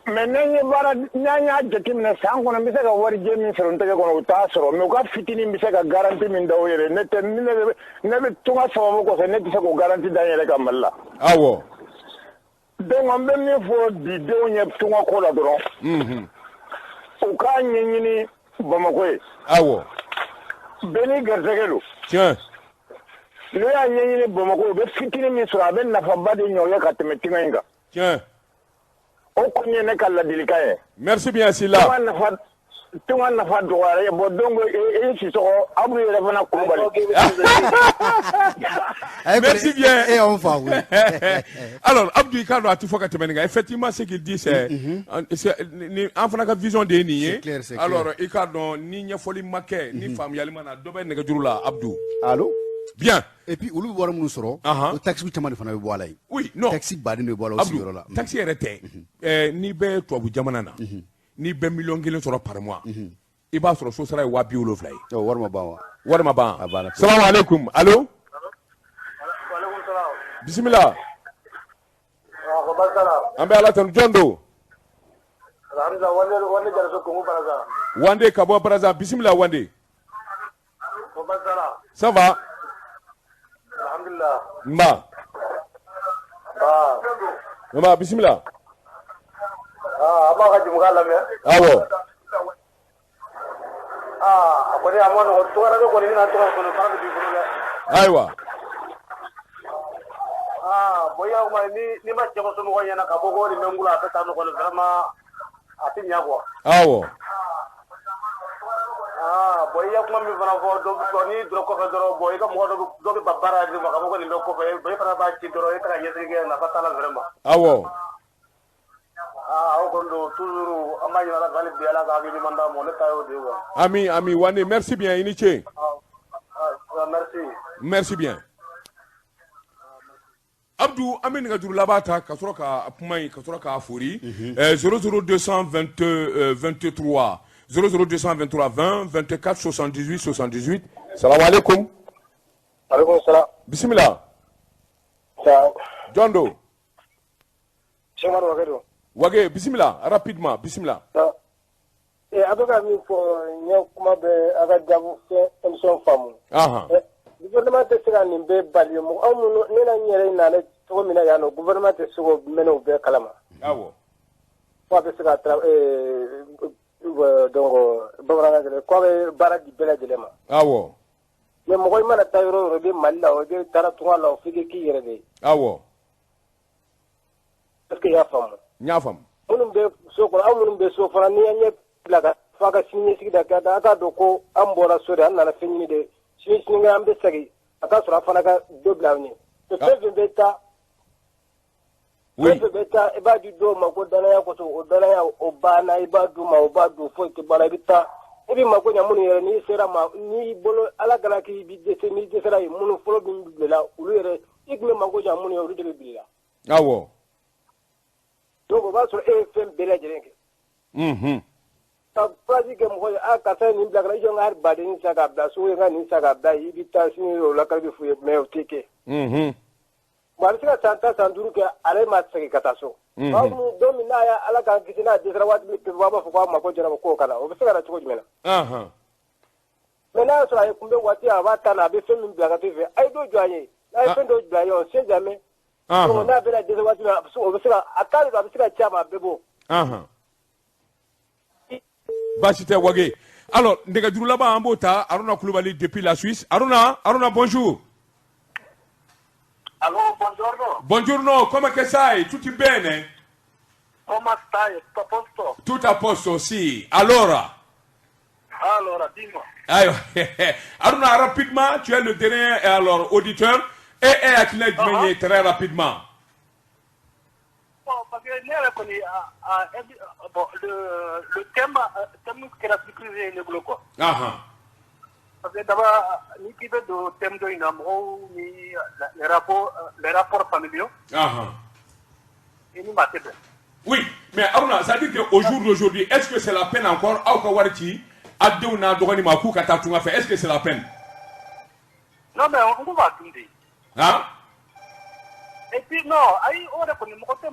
Speaker 10: mais nenye bara nyanya jeti mine sangono mi sega wari jemi feronte ko no ta soro me ko fitini mi sega garanti min daw yere ne te ne be tunga sababu ko se ne ti ko garanti danyele kamalla
Speaker 1: awo
Speaker 10: donc on be mi fo di de onye tunga ko la doro o ka nyini bamako
Speaker 1: awo
Speaker 10: beni garzegelo
Speaker 1: tiens
Speaker 10: le ya nyini bamako be fitini mi sura be na fa bade nyoya ka temetinga inga
Speaker 1: tiens
Speaker 10: o kunye ne kala dilikaye
Speaker 1: merci bien sila
Speaker 10: tunga na fa doare bo dongo e si so abu yele fana kubali
Speaker 1: merci bien
Speaker 2: et on va oui.
Speaker 1: Alors Abdou Ikado a tout fois que effectivement ce qu'il dit c'est en fana ka vision de ni alors Ikado ni nya foli make ni fam yali mana do be ne ka jurula Abdou
Speaker 2: allô
Speaker 1: bien
Speaker 2: et puis olu wara mun soro o taxi tamani fana be boala yi
Speaker 1: oui non
Speaker 2: taxi badi ne boala aussi yoro la
Speaker 1: taxi rete ni be to bu jamana na ni be million kelen soro par mois i b'a sɔrɔ so sara ye 270
Speaker 2: warma ba
Speaker 1: warma ba salam alaikum allô Bismillah. Ambe ala tan jondo. Wande Kabo Baraza. Bismillah Wande. Ça va? Alhamdulillah. Mba bismillah.
Speaker 3: Aba ka jumga me.
Speaker 1: Awo.
Speaker 3: Akoni amano to ara ko ni na to ko na para di ko.
Speaker 1: Aywa.
Speaker 3: Boya ma ni ma jago so mo yana ka bogo ni mengula ta ta no ko vraiment atinya ko.
Speaker 1: Awo.
Speaker 3: Boya kuma mi fana fo do ni dro ko do boy ka mo do babara di ma ka bogo ni do ko boy fana ba ci dro e tra yesi ge na fatala vraiment.
Speaker 1: Awo.
Speaker 3: Toujours
Speaker 1: Ami Wande, merci bien Iniche.
Speaker 3: Merci.
Speaker 1: Merci bien. Abdou Amin Gadou Labata Kasroka Apumai Kasroka Afuri 00223 00223 20 24 78 78. Salam alaikum.
Speaker 3: Alaikum salam.
Speaker 1: Bismillah.
Speaker 3: Ciao.
Speaker 1: Jondo.
Speaker 3: Chemar Wagado.
Speaker 1: Wage, bismillah, rapidement, bismillah.
Speaker 3: Adoka mi fo nya kuma be aga jabu fe emson famu.
Speaker 1: Aha.
Speaker 3: Gouvernement te sira ni be bali mo amu ni na nyere na le to mi na ya no gouvernement te sugo meno be kalama.
Speaker 1: Awo.
Speaker 3: Fo be sira tra dongo bawra ga ko be bara di bela de lema.
Speaker 1: Awo.
Speaker 3: Ye mo koy mana tayro ro be malla o be tara tunga la o fige ki yere de.
Speaker 1: Awo.
Speaker 3: Est-ce que ya famu?
Speaker 1: Nyafam.
Speaker 3: Munum be soko amunum be so fana ni anye plaga faga sinye sigida ka da aka doko ambora so da na fenyi de sinye ambe sagi aka sura fana ka dobla ni to fe beta
Speaker 1: oui
Speaker 3: beta e ba du do ma ko dana ya ko to o dana ya o ba na e ba du ma o ba du fo ke bala bita e bi ma ko nya munu yere ni sera ma ni bolo ala gala ki bi de se ni de sera munu folo bi la ulu yere igme ma ko nya munu yere de bi la.
Speaker 1: Awo.
Speaker 3: Donc on va sur EFM Beladjenke. Pratique mo a kasa ni black radio ngar badin saka bla so nga ni saka bla ibita sini o la kalbi fu me o tike. Marika santa sanduru ke are ma sake kataso. Ba mu domina ya ala ka kitina desra wat bi baba fu ma ko jara ko kala o bisara chiko jmena. Mena so ay kumbe wati avata na be femi black tv ay do joanye. Ay fendo joanye on sait jamais. On a bela desra wat o bisara akali ba bisara chama bebo.
Speaker 1: Bachite Wage. Alors, Ndega Djoulaba Ambota, Aruna Koulibaly depuis la Suisse. Aruna, bonjour.
Speaker 11: Allô, buongiorno.
Speaker 1: Buongiorno, come che sai? Tutti bene?
Speaker 11: Come stai? Tutto a posto?
Speaker 1: Tutto a posto, sì. Allora,
Speaker 11: dis-moi.
Speaker 1: Aruna, rapidement, tu es le dernier alors, auditeur et Akina Djmenye très rapidement.
Speaker 11: Parce que le thème qui a sécurisé le bloc. Parce que d'abord, nous qui veut le thème de l'Inamro, les rapports familiaux. Et nous battons.
Speaker 1: Oui, mais Aruna, ça dit qu'au jour d'aujourd'hui, est-ce que c'est la peine encore est-ce que c'est la peine?
Speaker 11: Non, mais on va attendre. Et puis non, on a connu mon côté,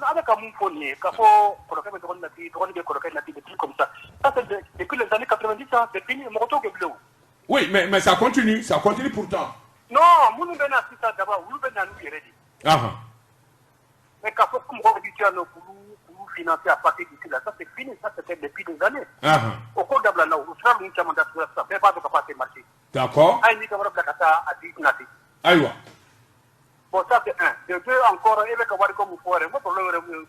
Speaker 11: avec un moufonier, qu'il faut des trucs comme ça. Ça c'est depuis les années 90, c'est fini, mon retour est bleu.
Speaker 1: Oui, mais ça continue pourtant.
Speaker 11: Non, nous venons à ça d'abord, nous venons à nous y aider. Mais qu'il faut qu'on habitue à nos pour financer à partir d'ici là, ça c'est fini, ça c'était depuis des années. Au cours de là, on sera une chambre d'affaires, ça ne fait pas de capacité marché.
Speaker 1: D'accord. Aïwa.
Speaker 11: Bon, ça c'est un. De deux, encore, il y a des gens comme vous pouvez. Moi, pour le moment, il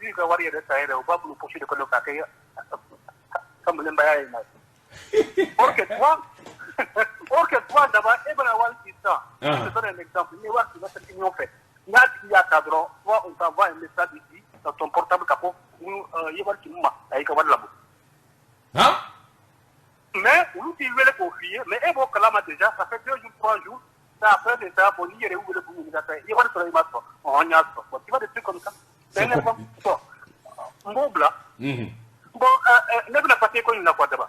Speaker 11: y a des gens qui ont pas nous pousser de connaître ça. Comme le Mbaya. Or que toi, d'abord, il y a des gens je te donne un exemple. Il y a des gens qui ont fait. Il y a des cadres, toi, on t'envoie un message ici, dans ton portable capot, il y a des gens qui m'ont avec un labo. Mais, nous, tu veux les confier, mais ils vont clamer déjà, ça fait 2 jours, 3 jours. Ça après de ça, pour dire où le boulot il va sur les masques, on y a ça. Tu vois des trucs comme ça. C'est n'importe quoi. Bon, là. Bon, ne vous pas qu'on n'a pas d'abord.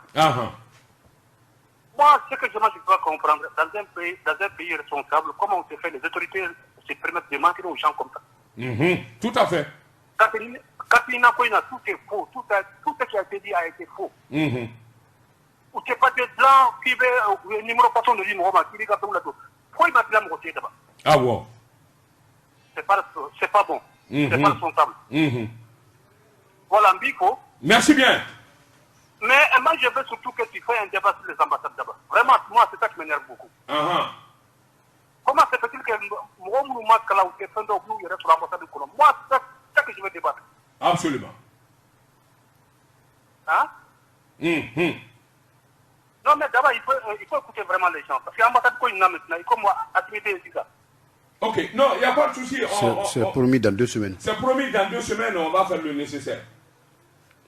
Speaker 11: Moi, ce que je ne peux pas comprendre, dans un pays responsable, comment on se fait, les autorités se permettre de mentir aux gens comme ça.
Speaker 1: Tout à fait.
Speaker 11: Katrina Koina, tout est faux. Tout ce qui a été dit a été faux. Ou c'est pas des blancs qui veulent numéro passant de numéro, qui veulent gâteau là-dedans. Pourquoi il m'a dit la moitié d'abord?
Speaker 1: Ah bon.
Speaker 11: C'est pas bon. C'est pas responsable. Voilà, Mbiko.
Speaker 1: Merci bien.
Speaker 11: Mais moi, je veux surtout que tu fasses un débat sur les ambassades d'abord. Vraiment, moi, c'est ça qui m'énerve beaucoup. Comment se fait-il que moi, c'est ça que je veux débattre.
Speaker 1: Absolument.
Speaker 11: Hein? Non, mais d'abord, il faut écouter vraiment les gens. Parce que l'ambassade, quoi, il y a maintenant, il faut activité ici.
Speaker 1: Ok, non, il n'y a pas de souci.
Speaker 2: C'est promis dans 2 semaines.
Speaker 1: C'est promis dans 2 semaines, on va faire le nécessaire.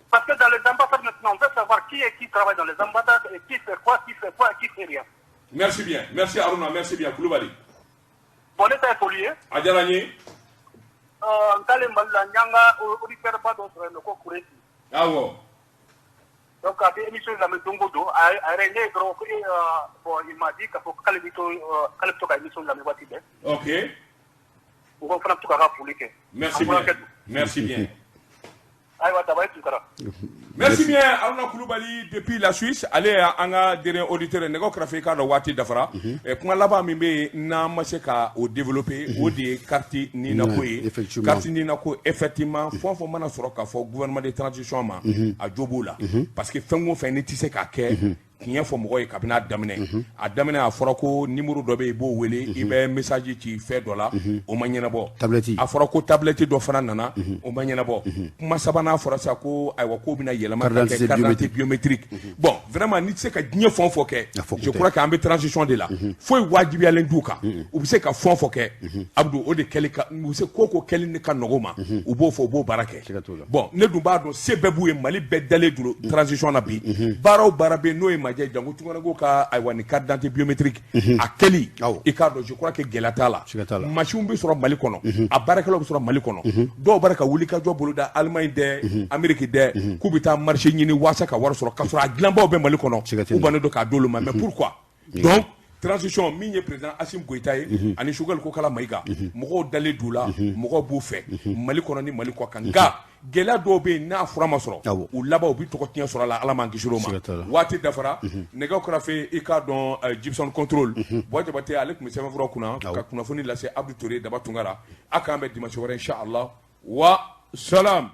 Speaker 11: Parce que dans les ambassades maintenant, on veut savoir qui travaille dans les ambassades et qui fait quoi et qui fait rien.
Speaker 1: Merci bien. Merci Aruna, merci bien. Koulibaly.
Speaker 11: Bon, l'état est pollué.
Speaker 1: Adjalani. Ah ouais.
Speaker 11: Donc, à l'émission de la maison Godo, il m'a dit qu'il faut que l'émission de la maison Godo.
Speaker 1: Ok. Merci bien. Merci bien. Merci bien, Aruna Koulibaly depuis la Suisse. Allez, anga dernier auditeur nego krafika do wati dafara. Et kuma laba mimbe na maseka au développer au des quartiers ni na koy. Quartier ni na ko effectivement fo mana soroka fo gouvernement de transition ma a jobola parce que fengo fe ni tise ka ke kiyen fo mogoy kabina damine a damine a fɔra ko numéro dɔ be bo wele i bɛ message ci fɛ dɔ la o ma ɲɛnabɔ a fɔra ko tablette dɔ fana nana o ma ɲɛnabɔ kuma sabanan fɔra sa ko ayiwa ko bɛna yɛlɛma ka kɛ carte d'identité biométrique bon vraiment ni tɛ se ka diɲɛ fɛn o fɛn kɛ je crois que an bɛ transition de la foyi wajibiyalen d'u kan u bɛ se ka fɛn o fɛn kɛ Abdou o de kɛli ka u bɛ se ko kɛli ka nɔgɔ ma u b'o fɔ u b'o baara kɛ bon ne dun b'a dɔn se bɛɛ b'u ye Mali bɛɛ dalen don transition na bi baara o baara bɛ n'o ye majɛ jango tunganago ka ayiwa ni carte d'identité biométrique a kɛli i k'a dɔn je crois que gɛlɛya t'a la machine bɛ sɔrɔ Mali kɔnɔ a baarakɛlaw bɛ sɔrɔ Mali kɔnɔ dɔw b'a ka wuli ka jɔ boloda Allemagne dɛ Amérique dɛ k'u bɛ taa marché ɲini waasa ka wari sɔrɔ k'a sɔrɔ a dilanbaw bɛ Mali kɔnɔ u bannen don k'a d'olu ma mais pourquoi donc transition min ye président Assimi Goïta ye ani Choguel Kokala Maïga mɔgɔw dalen d'u la mɔgɔw b'u fɛ Mali kɔnɔ ni Mali kɔ kan nka gɛlɛya dɔw bɛ yen n'a fura ma sɔrɔ u laban u bɛ tɔgɔ tiɲɛ sɔrɔ a la Ala m'an kisi o ma waati dafara nɛgɛw kɛrɛfɛ i k'a dɔn Gibson Control Boy Jabate ale tun bɛ sɛbɛnfuraw kunna ka kunnafoni lase Abdou Touré Daba Tunkara a k'an bɛn dimanche wɛrɛ inchallah wa salam.